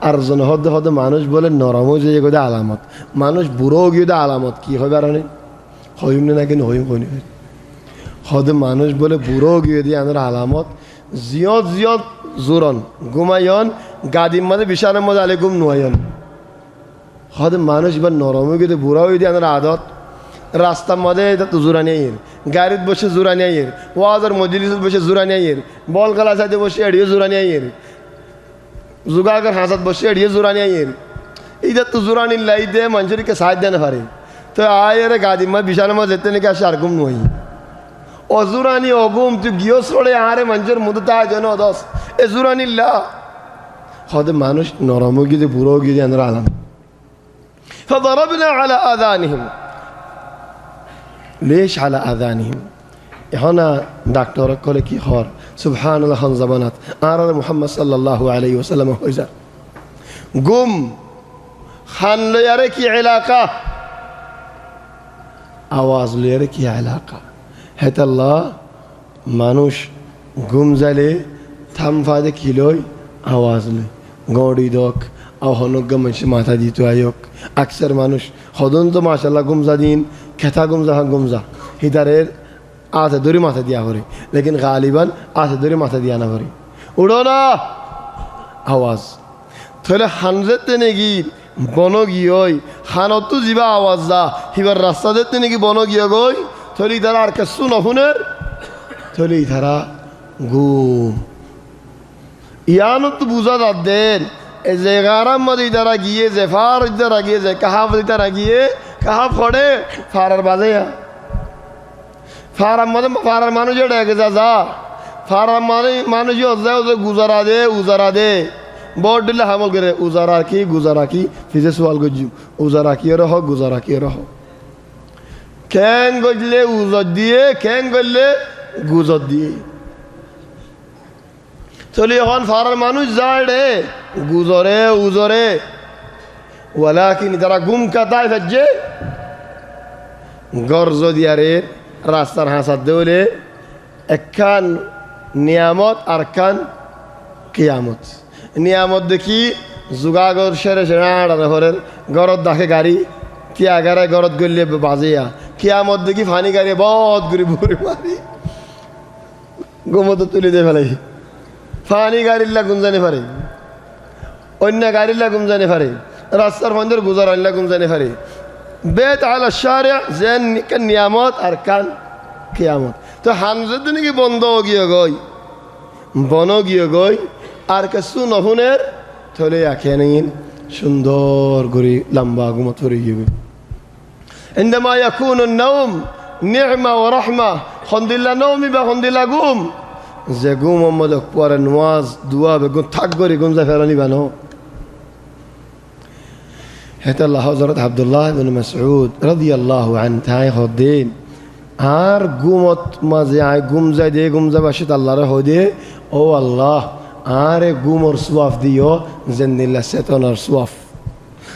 আর জন হদ মানুষ বলে নরম যে এগোদে আলামত মানুষ বুড়ো গিয়ে আলামত কি হবে আর হইম না কিন্তু হইম কই হদ মানুষ বলে বুড়ো গিয়ে দিয়ে আমাদের আলামত জিয়ত জোরন ঘুমাইন গাদির মাঝে বিশালের মধ্যে আলে ঘুম নুয়াইন হদ মানুষ এবার নরম গিয়ে বুড়া হয়ে দিয়ে আমাদের আদত রাস্তার মাঝে তো জোরানি আইয়ের গাড়িত বসে জোরানি আইয়ের ওয়াজের মজলিসত বসে জোরানি আইয়ের বল খেলা সাইডে বসে এড়িয়ে জোরানি আইয়ের জুগাগর হাসাত বসে এড়িয়ে জোরানি আইয়ের এইটা তো জোরানি লাই দে মানুষকে সাহায্য দেয় না পারে তো আয়ের গাদির মাঝে বিশালের মাঝে যেতে নাকি আসে আর ঘুম নুয়াই অজুরানি অগুম তুই গিয়ে ছড়ে আরে মানুষের মধ্যে তা যেন দশ এ জুরানিল্লা হতে মানুষ নরম গিয়ে বুড়ো গিয়ে আমরা আলাম فضربنا على آذانهم ليش على آذانهم هنا دكتور قال كي خور سبحان الله خن زبانات آرى محمد صلى الله عليه وسلم هوزا قم خان ليرى كي علاقة آواز ليرى كي علاقة هت الله মানুষ ঘুম জালে থাম ফাদে কিলোই আওয়াজ লই গড়ি দক আহনক মানুষ মাথা দিত আয়ক আকসার মানুষ হদন তো মাশাল্লাহ গুমজা দিন খেতা গুমজা হিদারের আধে দড়ি মাথা দিয়া ভরে লেকিন গালিবান আধে দড়ি মাথা দিয়া না ভরে উড়ো না আওয়াজ তাহলে হানজেতে নাকি বন গিয়ে হানতো যা আওয়াজ যা হিবার রাস্তা যেতে নাকি বন গিয়ে গই থলি তারা আর কেসু নফুনের থলি তারা ঘুম ইয়ানত বুঝা যার দেন এই যে গারাম মধ্যে তারা গিয়ে যে ফার তারা গিয়ে যে কাহাফ তারা গিয়ে কাহাফ ফড়ে ফারার বাজে ফারার মধ্যে ফারার মানুষ ডেকে যা ফারার মানুষ যে উজারা দে বড় দিলে হামল করে গুজারা কি ফিজে সোয়াল গজু উজারা কি রহ গুজারা কি রহ ক্যাং গজলে উজর দিয়ে ক্যাং গজলে গুজর দিয়ে চলি এখন ফারার মানুষ যায় রে উজরে ওয়ালাকিন তারা গুম কাতায় ফেজে গর্জ দিয়ারে রাস্তার হাসাত দেওলে একখান নিয়ামত আর খান কিয়ামত নিয়ামত দেখি যোগাগর সেরে আড়ারে ঘরের গরত দেখে গাড়ি তিয়া গাড়ায় গরত গড়লে বাজিয়া কিয়ামত দেখি ফানি গাড়ি বদ ঘুরি বুড়ি মারি গোমত তুলি দিয়ে ফেলাই ফানি গাড়িল্লা গুঞ্জানি পারে অন্য গাড়িল্লা গুঞ্জানি পারে রাস্তার বন্ধের গুজার আল্লা গুঞ্জানি পারে বেত আলা শারিয়া যেন নিয়ামত আর কান কিয়ামত তো হামজেদ নাকি বন্ধ গিয়ে গই আর কিছু নহুনের থলে আখে নিন সুন্দর করে লম্বা ঘুমত করে গিয়ে عندما يكون النوم نعمة ورحمة خندلا نومي بخندلا قوم যে গুম মোহাম্মদ পরে নওয়াজ দুয়া বেগুন থাক করে গুম যা ফেরানি বানো হেতাল্লাহ হযরত আব্দুল্লাহ ইবনে মাসউদ রাদিয়াল্লাহু আনহু তাই হদিন আর গুমত মাঝে আই গুম যায় দে গুম যা বাসিত আল্লাহর হদে ও আল্লাহ আরে গুমর সওয়াব দিও জিন্দিল্লা সেতনার সওয়াব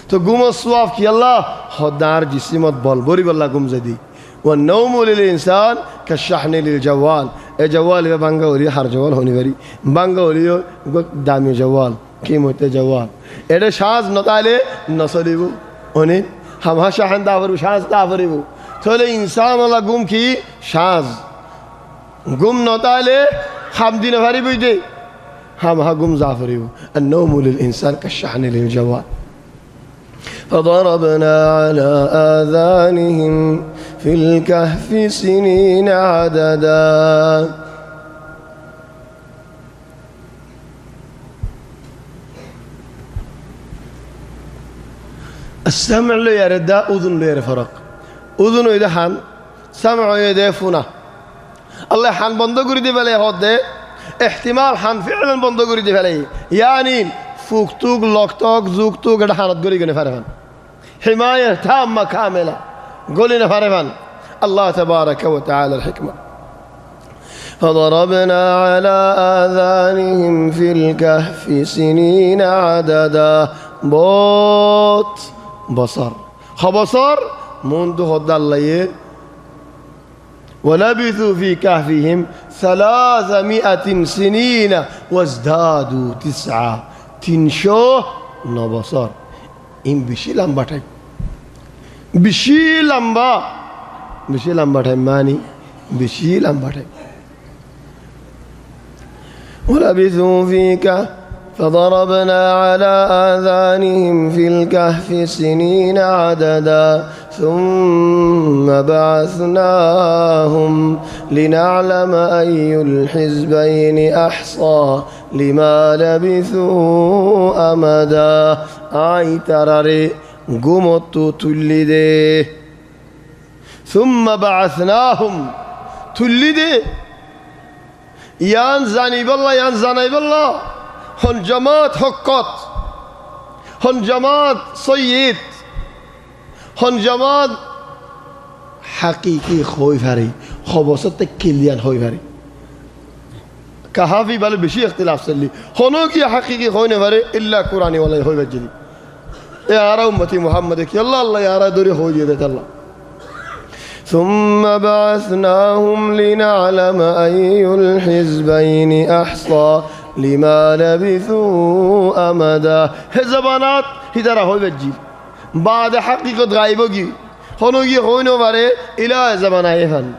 তো গুমর সওয়াব কি আল্লাহ হদার জিসিমত বল বরি বল্লা গুম যায় দি والنوم للإنسان كالشحن للجوال الجوال يبقى بانغولي هر جوال هوني بري بانغولي دامي جوال قيمة جوال إذا شاز نطالي نصليبو هوني هم ها شحن دافرو شاز دافريبو تولي إنسان الله قوم كي شاز قوم نطالي هم دين فري بيدي هم ها قوم زافريبو النوم للإنسان كالشحن للجوال فضربنا على آذانهم في الكهف سنين عددا السمع له يرد أذن له يفرق أذن إذا حن سمع إذا فنا الله حن بندقري دي فلي هذا احتمال حن فعلا بندقري دي فلي يعني فوقتوك لقتوك زوقتوك هذا حنت قولي كنا فرفان حماية تامة كاملة قولنا فرفان الله تبارك وتعالى الحكمة فضربنا على آذانهم في الكهف سنين عددا بوت بصر خبصر منذ هدى الليل ولبثوا في كهفهم 300 سنين وازدادوا 9 তিনশো নবছর ইম বেশি লম্বা টাইম বেশি লম্বা টাইম মানি বেশি লম্বা টাইম ولبثوا فيك فضربنا على آذانهم في الكهف سنين عددا ثم بعثناهم لنعلم أي الحزبين أحصى لما لبثوا أمدا آي تراري قمت تلده ثم بعثناهم থুল্লি দে ইয়ান জানিবাল্লা ইয়ান জানাইবাল্লা হন জামাত হকত হন জামাত সৈয়দ হন জামাত হাকিকি হই পারে খবসতে কিলিয়ান হই পারে কাহাফি বলে বেশি ইখতিলাফ চললি হনো কি হাকিকি হই না পারে ইল্লা কুরআনি ওয়ালা হই বাজলি এ আর উম্মতি মুহাম্মদ কি আল্লাহ আল্লাহ ইয়ারা দরে হই দিয়ে দে আল্লাহ ثم بعثناهم لنعلم أي الحزبين أحصى لما لبثوا أمدا هزبانات هدرا هو بجي بعد حقيقة غايبوغي هنوغي هونو باري إلى زبانا يفن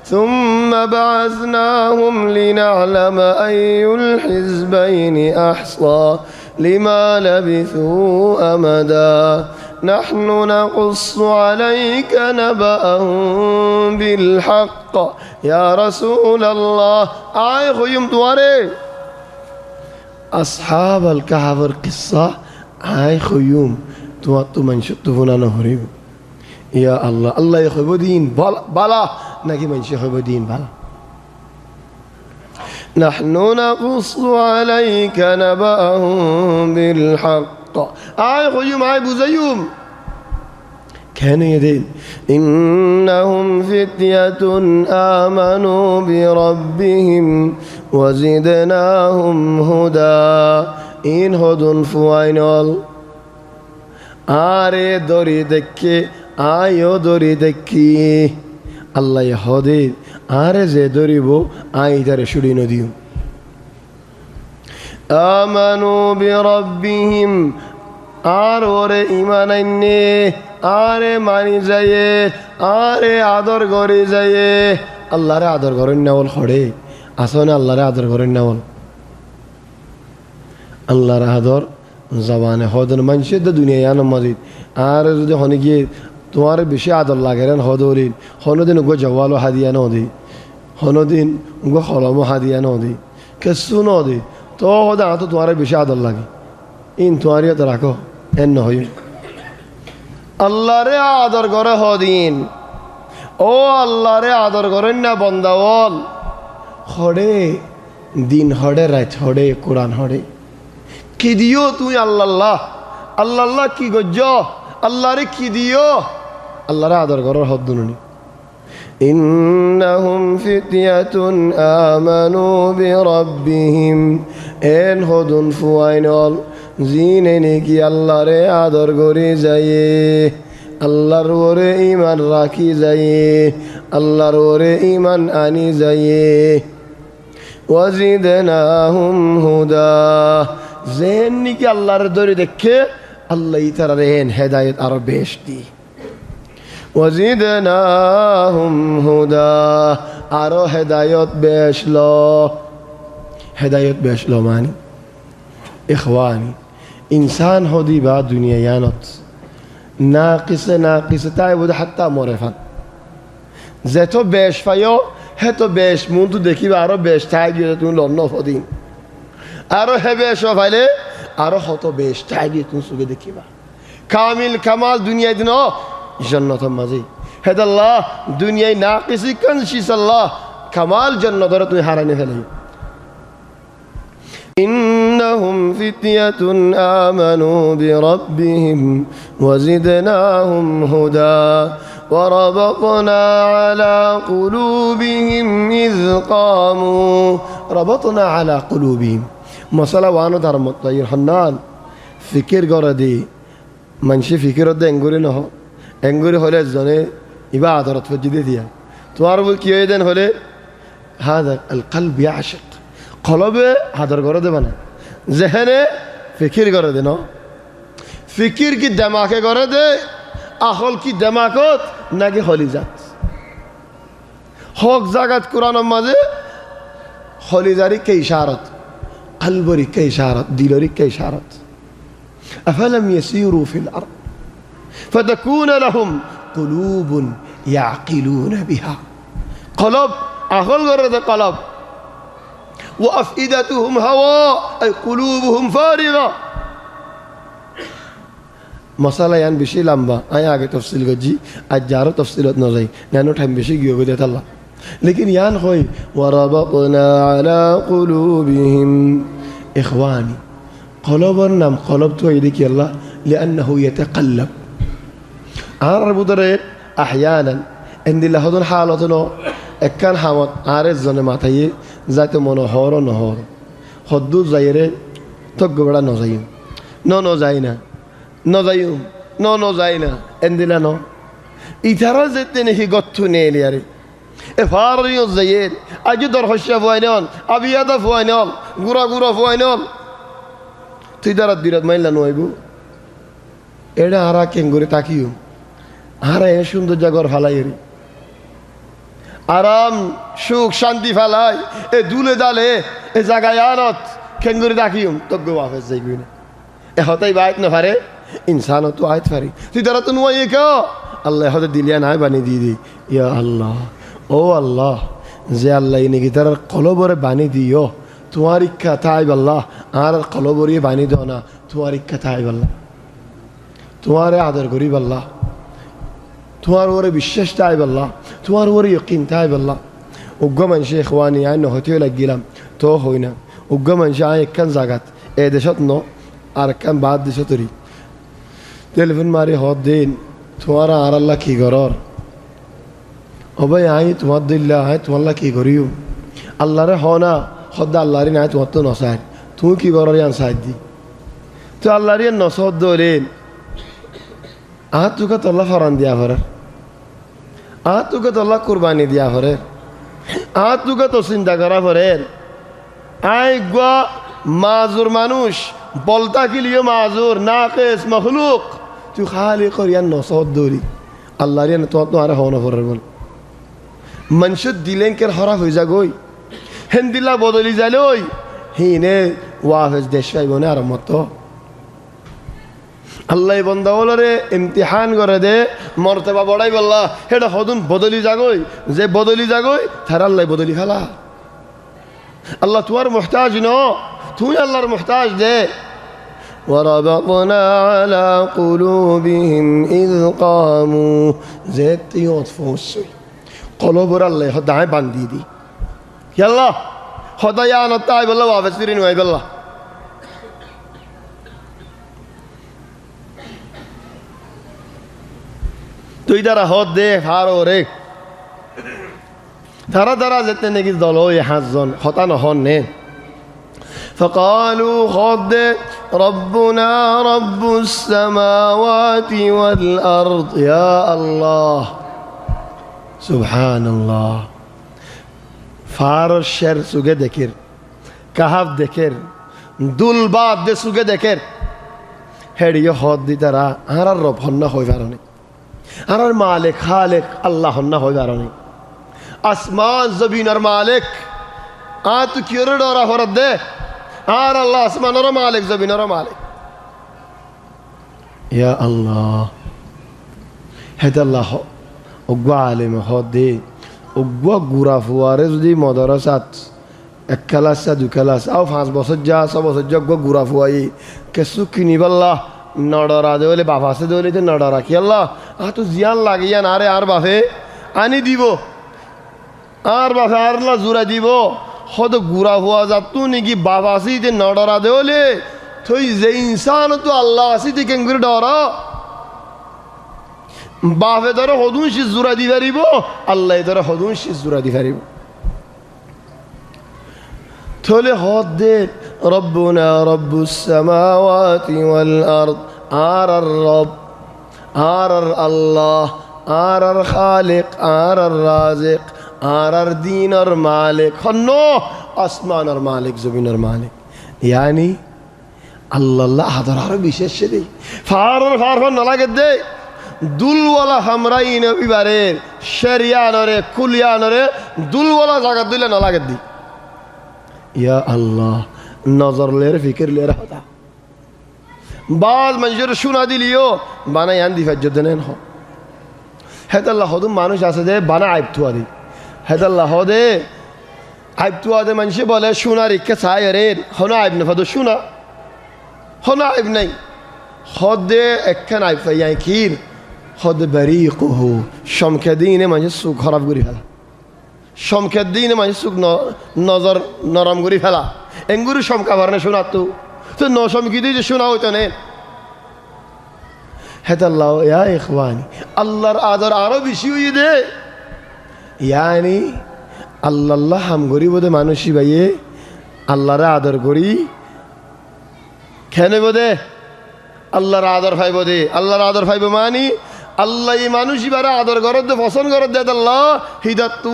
ثم بعثناهم لنعلم أي الحزبين أحصى لما لبثوا أمدا نحن نقص عليك نبأهم بالحق يا رسول الله آي خيم تواري أصحاب الكهف القصة آي خيوم تو من شطفنا نهريب يا الله الله يخيب دين بلا نكي من شيخ دين بلا نحن نقص عليك نبأهم بالحق آي خيوم آي بزيوم كانوا يدين إنهم فتية آمنوا بربهم وزدناهم هدى إن هدن فوينال آري دوري دكي آيو دوري دكي الله يهدي آري زي دوري بو آي داري شوري نديو آمنوا بربهم আর ওরে ইমান আইনে আরে মানি যায়ে আরে আদর করে যায়ে আল্লাহরে আদর করেন না বল খড়ে আসনে আল্লাহরে আদর করেন না বল আল্লাহর আদর জবানে হদন মানুষের তো দুনিয়া আন মজিদ আর যদি হনে গিয়ে তোমার বেশি আদর লাগে রেন হদরিন হনদিন উগো জওয়ালো হাদিয়া ন দি হনদিন উগো কলমো হাদিয়া ন দি কেসু ন দি তো হদা তো তোমার বেশি আদর লাগে ইন তোমারিও তো রাখো এন হই আল্লাহরে আদর করে হদিন ও আল্লাহরে আদর করেন না বন্দাওয়াল হড়ে দিন হড়ে রাত হড়ে কোরআন হড়ে কি দিও তুই আল্লাহ আল্লাহ কি গজ্জ আল্লাহরে কি দিও আল্লাহরে আদর করার হদ দুনি إنهم فتية آمنوا بربهم إن هدن فوينال জিনে কি আল্লাহরে আদর করে যায়ে আল্লাহর ওরে ইমান রাখি যায়ে আল্লাহর ওরে ইমান আনি যায়ে ওয়াজিদনাহুম হুদা জেন কি আল্লাহর দরে দেখে আল্লাহ তারা রেন হেদায়েত আর বেশি ওয়াজিদনাহুম হুদা আর হেদায়েত বেশলো মানে ইখওয়ানি إنسان هودي بعد دنيا يانت ناقصة تاي وده حتى مرفان زيتو بيش فيو هتو بيش مونتو دكي بارو بيش تاي جيتون لونو فودين আরো হেবে সফাইলে আরো হত বেশ তাইগে তুমি সুগে দেখিবা কামিল কামাল দুনিয়ায় দিন জান্নাত মাঝে হেদাল্লাহ দুনিয়ায় না কিছু কনসিসাল্লাহ কামাল জান্নাতরে তুমি হারানে ফেলে إنهم فتية آمنوا بربهم وزدناهم هدى وربطنا على قلوبهم إذ قاموا ربطنا على قلوبهم مسألة وانو درمت طير حنان فكر قردي منشي فكر رد انگوري نهو انگوري هولي الزنة إبا عدرت فجدي ديا تواربو كيو يدن هولي هذا القلب يعشق قلبه حضر قرده بنا ذهنه فكر قرده نا فكر کی دماغه قرده اخل کی دماغات نگه خالی زد حق زاگت قرآن مازه خالی زاری که اشارت قلبری که اشارت دیلری که اشارت افلم يسيروا في الارض فتكون لهم قلوب يعقلون بها قلب اخل قرده قلب وأفئدتهم هواء أي قلوبهم فارغة مسألة يعني بشي لمبا أي آگه تفصيل گجي أجارة تفصيلات نزاي نانو تهم بشي گيو گده الله लेकिन यान होई वरबतना अला कुलूबिहिम इखवानी कलबर नाम कलब तो ये देखिए अल्लाह लिअन्नहु यतक़ल्लब आर बुदरे अहयानन इंदिल्ला हदन हालतनो एककान हामत आरे जने माथाये जाते मनो हरो न हरो हद्दु जायरे तो गबड़ा न जायु न जायना न जायु न जायना इंदिल्ला न इथारा जेते नहीं गत्थु नेलियारे एफारियो जायर आजु दरहश्या फुआइनल अबियादा फुआइनल गुरा गुरा फुआइनल তুই দ্বারা বিরোধ মাইলা নইবু এটা আরা কেঙ্গুরে তাকিও আরা এ সুন্দর জাগর ফালাইরি আরাম সুখ শান্তি ফালাই এ দুলে দালে এ জায়গায় আনত কেঙ্গুরে তাকিও তগ্গ ওয়াফেস যাইবি না এ হতাই বাইত না পারে ইনসান তো আইত পারি তুই দ্বারা তো নয় কে আল্লাহ হতে দিলিয়া নাই বানি দি দি ইয়া আল্লাহ ও আল্লাহ যে আল্লাহ ইনি তার কলবরে বানি দিও তোমার ইচ্ছা তাই আল্লাহ আর কলবরিয়ে বানি দাও না তোমার ইচ্ছা তাই আল্লাহ তোমারে আদর করি আল্লাহ তোমার ওরে বিশ্বাস তাই আল্লাহ তোমার ওরে ইকিন তাই আল্লাহ উগ্র মানুষে খোয়ানি আই নহতেও লাগিলাম তো হই না উগ্র মানুষে আই একখান জাগাত এ দেশত ন আর একখান বাদ দেশতরি টেলিফোন মারি হদ দিন তোমার আর আল্লাহ কি করর অবাই আই তোমার দিল্লা আই তোমার কি করিও আল্লাহরে হ না খদ্দা আল্লাহরি নাই তোমার তো নসাই তুমি কি করো ইয়ান সাইড দি তো আল্লাহরি নসদ দলেন আহ তোকে তোল্লা ফরান দিয়া ফরে আহ তোকে তোল্লা কুরবানি দিয়া ফরে আহ তোকে তো চিন্তা করা ফরে আই গা মাজুর মানুষ বলতা কিলিও মাজুর নাকেস মখলুক তুই খালি করিয়ান নসদ দলি আল্লাহরি তোমার তো আর হওয়া ফরে বল মনসুদ দিলেনকের হরা হয়ে যা গই হেন্দিল্লা বদলি যাইলে ওই হিনে ওয়াফেজ দেশ পাইব না আর মতো আল্লাহ বন্দা বলরে ইমতিহান করে দে মর্তবা বড়াই বললা হেটা হদুন বদলি যাগই যে বদলি যাগই তার আল্লাহ বদলি ফেলা আল্লাহ তোমার মুহতাজ ন তুই আল্লাহর মুহতাজ দে وربطنا على قلوبهم إذ قاموا زيت يطفوسي قلوب الله دعي باندي دي يلا خدايا نتاي بالله وافسرين وي بالله তুই দ্বারা হদ দে ফারো রে ধারা ধারা যেতে নাকি দল ওই হাঁসজন হতা নহন নে فقالوا خد ربنا رب السماوات والأرض يا الله سبحان الله فارس شر سوگه دکر کهف دکر دلباد ده سوگه دکر هریه خود دی ترا هرار رب هننا خوی فرانی هرار مالک خالق الله هننا خوی فرانی আসমান জমিনের মালিক আত কিরে ডরা ফরদ দে আর আল্লাহ আসমানের মালিক জমিনের মালিক ইয়া আল্লাহ হেদাল্লাহ ওগবা আলেম হদে ওগবা গুরা ফুয়ারে যদি মদরসাত এক ক্লাস দুই ক্লাস আও 5 বছর যা 6 বছর যা গুরা ফুয়াই কেসু কিনিবাল্লাহ নডরা দেলে বাবাসে দেলে যে নডরা কি আল্লাহ তো জিয়ান লাগিয়া না রে আর বাফে আনি দিব আর বাফে আর না জুরা দিব হদ গুরা হওয়া যাত নাকি বাবাসি যে নডরা দেলে তুই যে ইনসান তো আল্লাহ আসি তুই কেন করে ডরা বাফে ধরে হদুন শি জুরা দি পারিব আল্লাহ ধরে হদুন শি জুরা দি পারিব থলে হদ দে রব্বুনা রব্বুস সামাওয়াতি ওয়াল আরদ আর রব আর আল্লাহ আর খালিক আর রাজিক আর দিনের মালিক হন্নো আসমানের মালিক জমিনের মালিক ইয়ানি আল্লাহ হাজার আরো বিশেষ দেই ফার না লাগে দে দুলওয়ালা হামরাইন বিবারের শরিয়ানরে কুলিয়ানরে দুলওয়ালা জায়গা দিলে না লাগে দি ইয়া আল্লাহ নজর লের ফিকির লের হতা বাজ মঞ্জুর শুনা দিলিও বানা ইয়ান দি ফাজ্জ দেন হ হেদাল্লাহ হদুম মানুষ আছে দে বানা আইব তুয়া দি হেদাল্লাহ হদে আইব তুয়া দে মানুষে বলে শুনার ইচ্ছা চাই রে হনা আইব না ফাদু শুনা হনা আইব নাই হদে একখান আইব ফাইয়াই খির হদ বারিকুহু শমকে দিনে মানুষ সু খারাপ করি ফেলা সমকের দিনে মানুষ চোখ নজর নরম করে ফেলা এঙ্গুরি সমকা ভরণে শোনা তো নসমকি দিয়ে যে শোনা হইতো নে হেতাল্লাহ ইয়া ইখওয়ানি আল্লাহর আদর আরো বেশি হয়ে দে ইয়ানি আল্লাহ হাম করি বোধে মানুষই ভাইয়ে আল্লাহরে আদর করি খেনে বোধে আল্লাহর আদর ফাইব দে আল্লাহর আদর ফাইব মানি আল্লাহ এই মানুষই বারে আদর করত দে পছন্দ করত দে আল্লাহ হিদার তু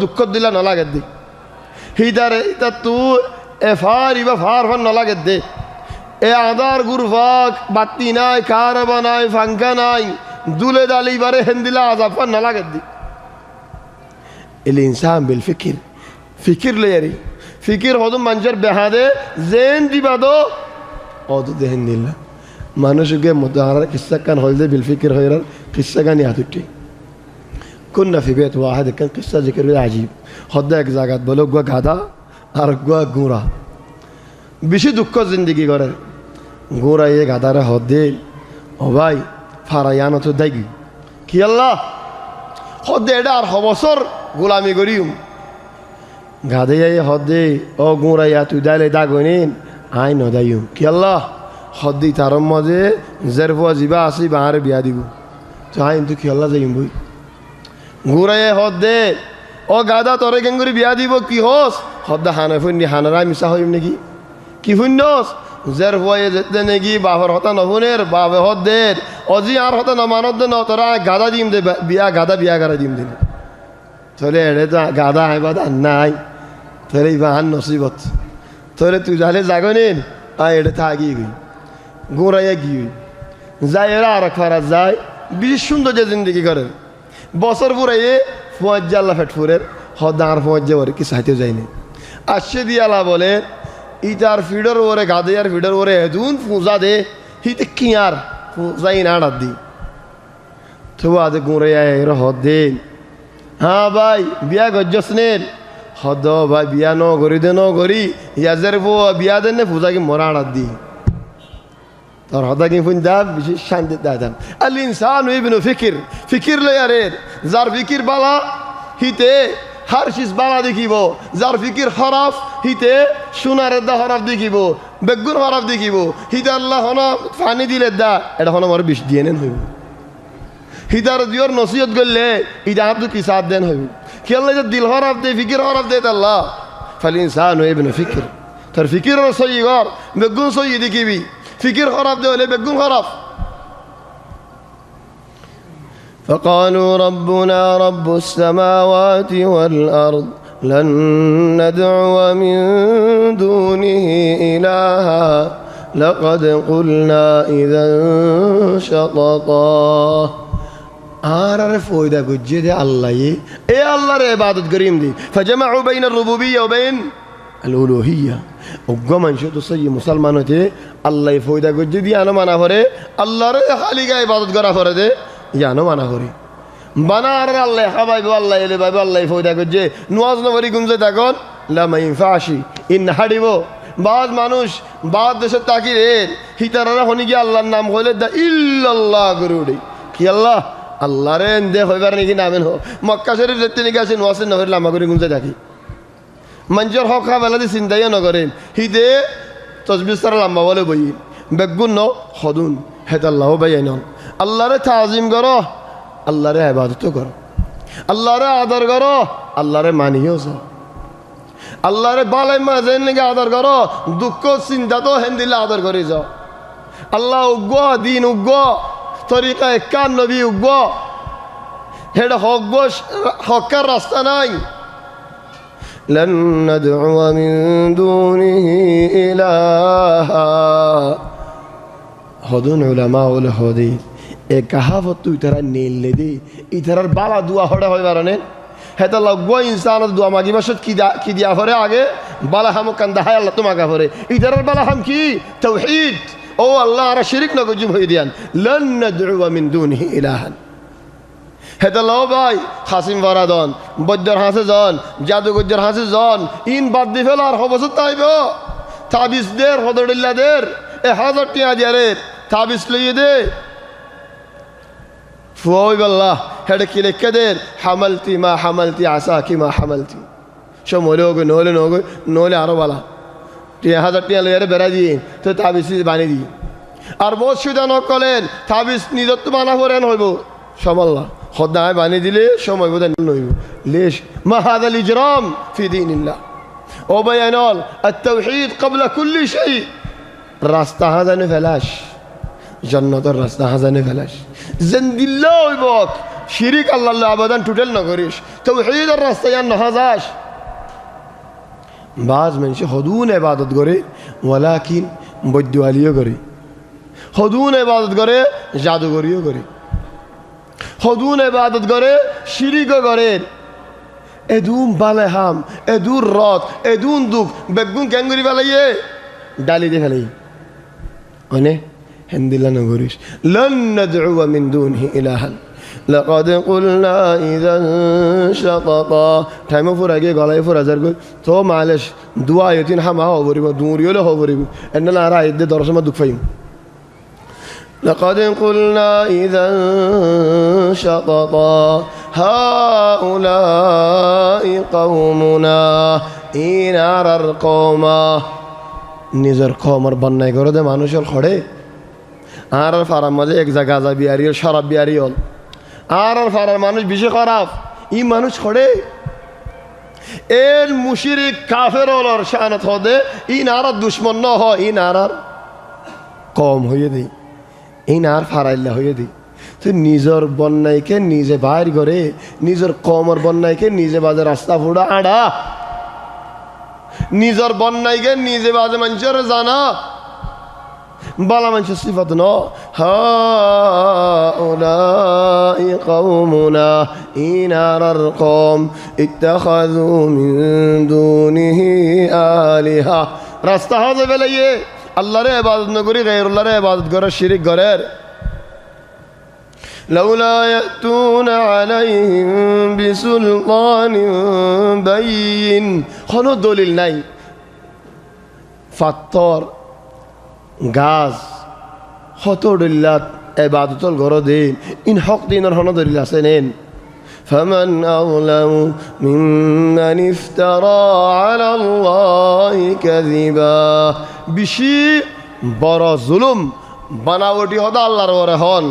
দুঃখ দিলা নলাগে দি হিদার তু এফার ইবা ফার নলাগে দে এ আদার গুরফাক বাতি নাই কারবা নাই ফাঙ্কা নাই দুলে দালি বারে হেন্দিলা আজাফার নলাগে দি الإنسان بالفكر فكر ليري فكر هذا منجر بهذا زين دي بعده هذا ذهن ديلا ما نشوفه مدارة قصة كان هذا بالفكر غيره قصة كان يهتدي كنا في بيت واحد كان قصة ذكر عجيب هذا إجزاءات بلوغ وقادا أرجوا غورا بيشي دكتور زندگی करे غورا ये गादा रे هذا ओ भाई फारायानो तो दागी कि अल्लाह هذا إدار خبصر গোলামি করিম গাদে হদে ও গুঁড়াইয়া তুই দাইলে দাগনিন আই নদাইম কি আল্লাহ হদ্দি তার মাঝে জেরফা জিবা আসি বাহারে বিয়া দিব তো আইন তুই কি আল্লাহ যাইম বই গুঁড়াইয়া হদে ও গাদা তরে কেঙ্গুরি বিয়া দিব কি হস হদ্দা হানে ফুন্নি হানারা মিশা হইম নাকি কি ফুন্নস জেরফায়ে যেতে নাকি বাপর হতা নফুনের বাপে হদ্দের অজি আর হতা নমানত দে ন তোরা গাদা দিম দে বিয়া গাদা বিয়া গাড়া দিম দিন তোরে এড়ে তো গাদা আইবাদ নাই তোরে ইবাহান নসিবত তোরে তুই যালে জাগনিন আয় এড়ে থাকি গই গোড়াইয়া গিয়ে যাই এরা আর খারাপ যায় বেশি সুন্দর যে জিন্দগি করে বছর পুরাইয়ে ফোয়াজ্জা আল্লাহ ফেটফুরের হদার ফোয়াজ্জা ওরে কি সাইতে যায়নি আসছে দিয়ালা বলে ইটার ফিডর ওরে গাদে আর ফিডর ওরে হেদুন পূজা দে হিতে কি আর পূজাই না ডাদ দি তো আদে গোড়াইয়া এর হদ দে হ্যাঁ ভাই বিয়া গজ্জসনেন হদ ভাই বিয়া ন করি দে ন করি ইয়াজের বিয়া দেন পূজা কি মরা আড়াত দি তোর হদা কি ফুন দাব বিশেষ শান্তি দাদাম আল ইনসান ইবনু ফিকির লয়ারের যার ফিকির বালা হিতে হার শিস বালা দেখিব যার ফিকির হরফ হিতে সোনারের দা হরফ দেখিব বেগুন হরফ দেখিব হিতে আল্লাহ হন ফানি দিলে দা এটা হন আমার বিষ দিয়ে নেন হইব হিতার দিওর নসিহত করলে ইটা তো কি সাথ দেন হইব খেললে যে দিল হরফ দে ফিকির হরফ দে আল্লাহ ফাল ইনসান ইবনু ফিকির তোর ফিকির সই ঘর বেগুন সই দেখিবি ফিকির হরফ দে হলে বেগুন হরফ فقالوا ربنا رب السماوات والأرض لن ندعو من دونه إلها لقد قلنا إذا شططا আর ফয়দা গুজে দে আল্লাহ এ আল্লাহর ইবাদত করিম দি فجمعوا بين الربوبيه وبين الالوهيه ওগো মানুষ তো সেই মুসলমান হতে আল্লাহ ফয়দা গুজে দি আনো মানা করে আল্লাহর খালিকা ইবাদত করা করে দে জানো মানা করি বানার আল্লাহ হাবাই আল্লাহ এলে ভাই আল্লাহ ফয়দা গুজে নওয়াজ নবরি গুমজে তখন লা মাইনফাশি ইন হাডিব বাদ মানুষ বাদ দেশে তাকিরে হিতারা হনি কি আল্লাহর নাম হইলে দা ইল্লাল্লাহ গরুড়ি কি আল্লাহ আল্লাহরে দে হইবার নাকি নামেন হো মক্কা শরীফ যেতে নাকি আসেন ওয়াসেন নহরে লামা করে গুমজে থাকি মঞ্জর হক খাবেলা দিয়ে চিন্তাইও নকরেন হিদে তসবির সারা লাম্বা বলে বই বেগুন ন হদুন হেত আল্লাহ বাই নন আল্লাহরে তাজিম করো আল্লাহরে ইবাদত করো আল্লাহরে আদর করো আল্লাহরে মানিও যাও আল্লাহরে বালাই মাঝেন নাকি আদর করো দুঃখ চিন্তা তো হেন দিলে আদর করে যাও আল্লাহ উগ্গ দিন উগ্গ তরিকা একান নবী উগ্গ হেটা হকার রাস্তা নাই لن ندعو من دونه إلها হদুন উলামা ওলে হদি এ কাহাবত তুই তারা নীল দে ইতারার বালা দুয়া হড়া হয় বারণে হেতা লগ্গ ইনসান দুয়া মাগি বাসত কি দিয়া ভরে আগে বালা হাম কান্দা হায় আল্লাহ তোমাকে ভরে ইতারার বালা হাম কি তাওহীদ ও আল্লাহ আর শিরিক না গজুম হই দিয়ান লন নাদউ মিন দুনিহি ইলাহান হেতা লও ভাই হাসিম ফরাদন বৈদ্যর হাসে জন জাদুগজ্জর হাসে জন ইন বাদ দি ফেলার হবসত তাইব তাবিজ দের হদড়িল্লাদের এ হাজার টিয়া দিয়ারে তাবিজ লইয়ে দে ফুয়াই বাল্লাহ হেডে কি লেখে দেন হামালতি মা হামালতি আসা কি মা হামালতি সব মরে হোক নহলে নহোক নহলে আরও বালা 1000 টাকা লইয়ারে বেড়া দিয়ে তো তাবিজ বানিয়ে দিই আর বহুত সুবিধা নকলেন তাবিজ নিজত মানা করেন হইব সমাল্লা খদ্দায় বানিয়ে দিলে সময় বোধ নইব লেশ মাহাদাল ইজরাম ফি দীনিল্লাহ ও বায়ানল আত-তাওহীদ ক্বাবলা কুল্লি শাই রাস্তা হাজানে ফেলাস জান্নাতের রাস্তা হাজানে ফেলাস জিন্দিল্লাহ হইব শিরিক আল্লাহ আবাদান টোটাল না করিস তাওহীদের রাস্তা জান না যাস বাজ মানুষ হদুন ইবাদত করে ওয়ালাকিন বৈদ্যওয়ালিও করে হদুন ইবাদত করে জাদুগরিও করে হদুন ইবাদত করে শিরিকও করে এদুম বালেহাম এদুর রথ এদুন দুঃখ বেগুন ক্যাঙ্গুরি ফেলাইয়ে ডালি দিয়ে ফেলাই অনে হেন্দিল্লা নগরিস লন নাদউ মিন দুনিহি ইলাহান لقد قلنا إذا شططا টাইমও ফুর আগে গলায় ফুর হাজার গই তো মালেশ দুয়া ইতিন হামা হবরিব দুরিয়লে হবরিব এন্না আর আইদে দর্শমা দুঃখ পাইম لقد قلنا إذا شططا هؤلاء قومنا إن أرى القوم নিজের কমর বন্যায় করে দে মানুষের খড়ে আর ফারার মাঝে এক জায়গা গাঁজা বিয়ারি শরাব বিয়ারি হল আর ফারার মানুষ বেশি খারাপ ই মানুষ খড়ে এর মুশরিক কাফের হলর শানত হদে ই নারার দুশ্মন ন হয় ই নারার কম হয়ে দেই এই নার ফারাইল্লা হয়ে দিই তুই নিজের বন্যাইকে নিজে বাইর করে নিজের কমর বন্যাইকে নিজে বাজে রাস্তা ফুড়া আড়া নিজের বন্যাইকে নিজে বাজে মানুষের জানা বালা মানুষের সিফাত ন হাউলাই কওমুনা ইনারার কওম ইত্তাখাযু মিন দুনিহি আলিহা রাস্তা হাজে বেলাইয়ে আল্লাহরে ইবাদত না করি গায়রুল্লাহরে ইবাদত করে শিরিক করে লাউলা ইয়াতুনা আলাইহিম বিসুলতানিন বাইয়িন কোনো দলিল নাই ফাত্তর গাছ হত দলিলাত ইবাদতল ঘর দেন ইন হক দিনের হন দলিল আছে নেন فمن أظلم ممن افترى على الله كذبا বেশি বড় জুলুম বানাওটি হদা আল্লাহর ওরে হন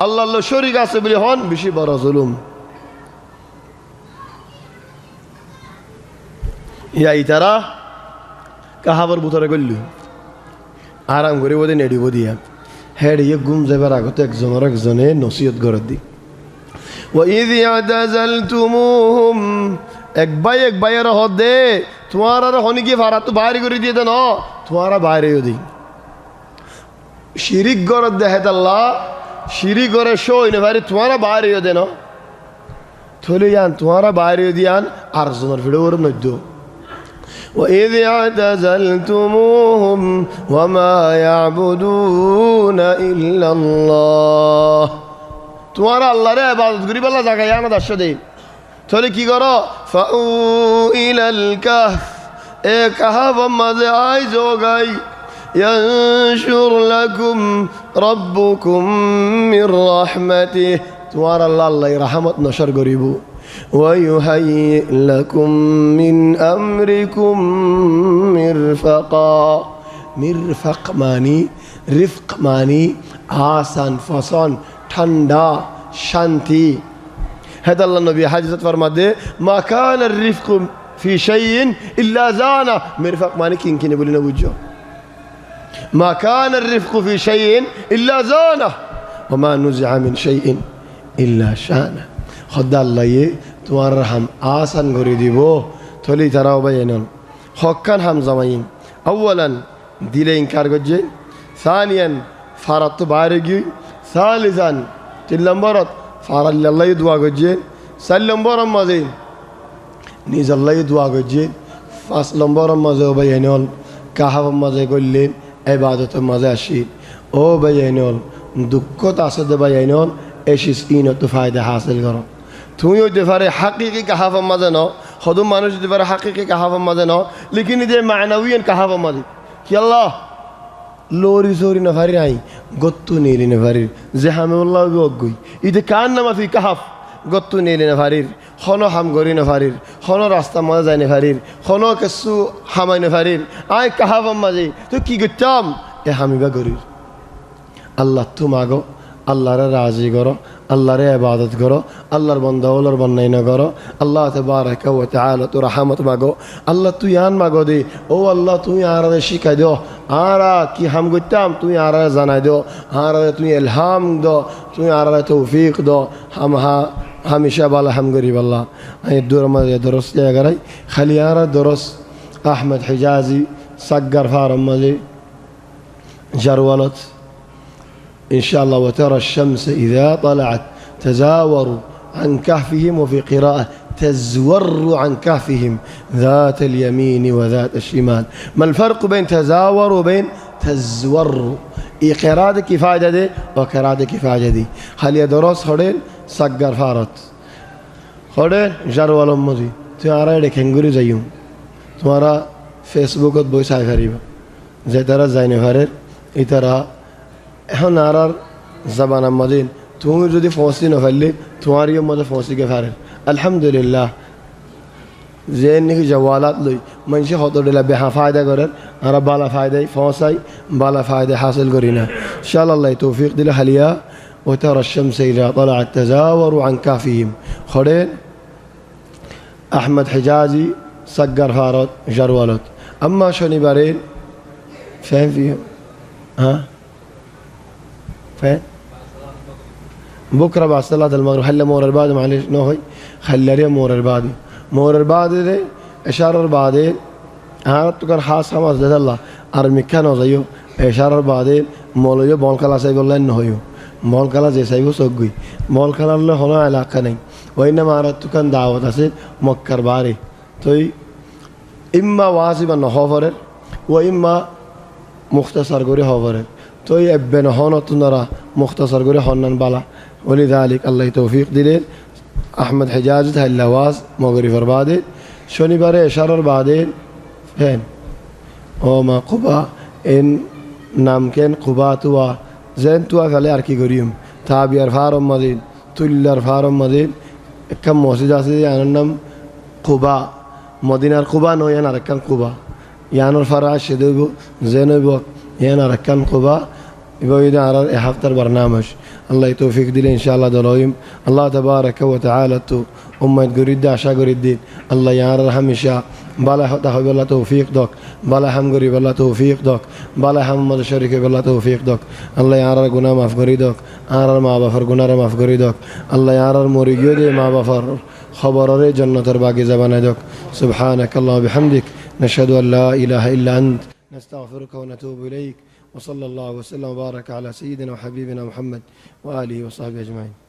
আল্লাহর শরীক আছে বলে হন বেশি বড় জুলুম ইয়াই তারা কাহাবার বুতরে গল্লু আরাম করে বোধে নেড়িব দিয়া হেড ইয়ে গুম যাবার আগতে একজনে নসিহত ঘরের দিক وإذ اعتزلتموهم এক ভাইয়ের হদে তোমার হনি কি ফারা তো বাইরে করে দিয়ে দেন তোমারা বাইরেও দিই শিরিক গরত দেহে আল্লাহ শিরিক করে শোই না ভাই তোমারা বাইরেও দেন থলে যান তোমারা বাইরেও দিয়ান আর জনের ভিডিওর নদ্য وإذ اعتزلتموهم وما يعبدون إلا الله তোমারা আল্লাহরে ইবাদত করি বলা জায়গায় আনা দাস দে তাহলে কি করো ফাউ ইলাল কাহফ এ কাহফ মাঝে আই যোগাই ইয়ানশুর লাকুম রাব্বুকুম মির রাহমাতিহি তোমার আল্লাহ রহমত নশর করিব ওয়া ইউহায়্যি লাকুম মিন আমরিকুম মিরফাকা মিরফাক মানি রিফক মানি আসান ফসন ঠান্ডা শান্তি হেদাল্লাহ নবী হাজরত ফরমাদে মা কানা রিফক ফি শাইইন ইল্লা জানা মিরফাক মানে কিনকিনে বলি না বুঝছো মা কানা রিফক ফি শাইইন ইল্লা জানা ওয়া মা নুজিআ মিন শাইইন ইল্লা শানা খোদা আল্লাহ তোমার হাম আসান করে দিব থলি তারাও বাইনন হক্কান হাম জামাইন আউয়ালান দিলে ইনকার করছে সানিয়ান ফারাত তো বাইরে গিয়ে সালিসান 3 নম্বরত ফারাল্লাহ দোয়া করছে 4 নম্বরের মাঝে নিজ আল্লাহ দোয়া করছে 5 নম্বরের মাঝে বাইনল কাহাব মাঝে করলেন ইবাদতের মাঝে আসি ও বাইনল দুঃখত আছে দে বাইনল এসিস ইনত ফায়দা হাসিল করো তুমি হইতে পারে হাকিকি কাহাব মাঝে ন হদম মানুষ হইতে পারে হাকিকি কাহাব মাঝে ন লেকিন যে মানাউয়ান কাহাব মাঝে কি আল্লাহ লোরি সোরি না ভারি নাই গত্তু নীলি না ভারি যে হামে আল্লাহ অজ্ঞই ইতে কান নামা ফি কাহাফ গত্তু নিলে না ফারির হনো হাম গরি না ফারির হনো রাস্তা মজা যায় না ফারির হনো কিছু হামাই না ফারির আয় কাহাবাম মাঝে তুই কি করতাম এ হামিবা গরির আল্লাহ তু মাগো আল্লাহরে রাজি করো আল্লাহরে ইবাদত করো আল্লাহর বান্দা ওলার বান্নাইনা করো আল্লাহ তাবারাকা ওয়া তাআলা তো রহমত মাগো আল্লাহ তুই আন মাগো দে ও আল্লাহ তুই আরারে শিখাই দিও আরা কি হাম করতাম তুই আরারে জানাই দিও আরারে তুই ইলহাম দো তুই আরারে তৌফিক দো হামেশা বালা হাম গরিব আল্লাহ এই দূর মাঝে দরস জায়গায় খালি আরা দরস আহমদ হিজাজি সাগর ফারম মাঝে জারওয়ালত إن شاء الله وترى الشمس إذا طلعت تزاور عن كهفهم وفي قراءة تزور عن كهفهم ذات اليمين وذات الشمال ما الفرق بين تزاور وبين تزور قراءة كفاية دي وقراءة كفاية دي هل يدرس خدين سقر فارت خدين جروا لمضي تمہارا ڈیکھنگوری زیوں تمہارا فیسبوکت بوئی سائی فریبا زي ترى زيني فرير إترى এখন আর জবান মদিন তুমি যদি ফসি না ফেললে তোমারই মধ্যে ফসিকে ফেরে আলহামদুলিল্লাহ যে নাকি জওয়ালাত লই মানুষ হত দিলা বেহা ফায়দা করেন আর বালা ফায়দাই ফসাই বালা ফায়দা হাসিল করি না ইনশাআল্লাহ তৌফিক দিলে হালিয়া وترى الشمس إذا طلعت تزاور عن كهفهم خدين أحمد حجازي سقر فارت جرولت أما شنيبرين فاهم فيهم ها فين بكره بعد صلاه المغرب هلا مور البادي معلش نوهي خلي ريا مور البادي ده اشاره البادي هات كان خاص خمس ده الله ارمي كانوا زيو اشاره البادي مولوي بول كلا ساي بولن نهيو مول كلا زي سايو سوغي مول كلا له هنا علاقه نہیں وانما اردت كان دعوت আছে মক্কার বাড়ি তোই ইম্মা ওয়াজিবা নহফরে ওয়া ইম্মা মুখতাসার করে হবরে তো ابن هون تنرى مختصر قولي هونن بالا ولذلك الله توفيق دليل احمد حجاز هاللواز مغري فربادي شوني باري اشارر بعدين فين وما قبا ان نامكن قباتوا زين تو قال اركي غريم تابير فارم مدين تولر فارم مدين كم مسجد আছে জানেন قبا مدينه قبا نو ينار كان قبا يانر فراش دبو زينب ينار كان قبا يبغى على إحاطة البرنامج الله يتوفيق دي إن شاء الله دلويم الله تبارك وتعالى تو أمة قريد عشاء قريد دين الله يعرض همشا بالا تحب الله توفيق دوك بالا هم قريب الله توفيق دوك بالا هم مد شريك بالله توفيق دوك الله يعرض قنا ما في قريد دوك عرض ما بفر قنا ما في قريد دوك الله يعرض مريجود ما بفر خبر جنة الباقي زبان دوك سبحانك الله بحمدك نشهد أن لا إله إلا أنت نستغفرك ونتوب إليك وصلى الله وسلم وبارك على سيدنا وحبيبنا محمد وآله وصحبه أجمعين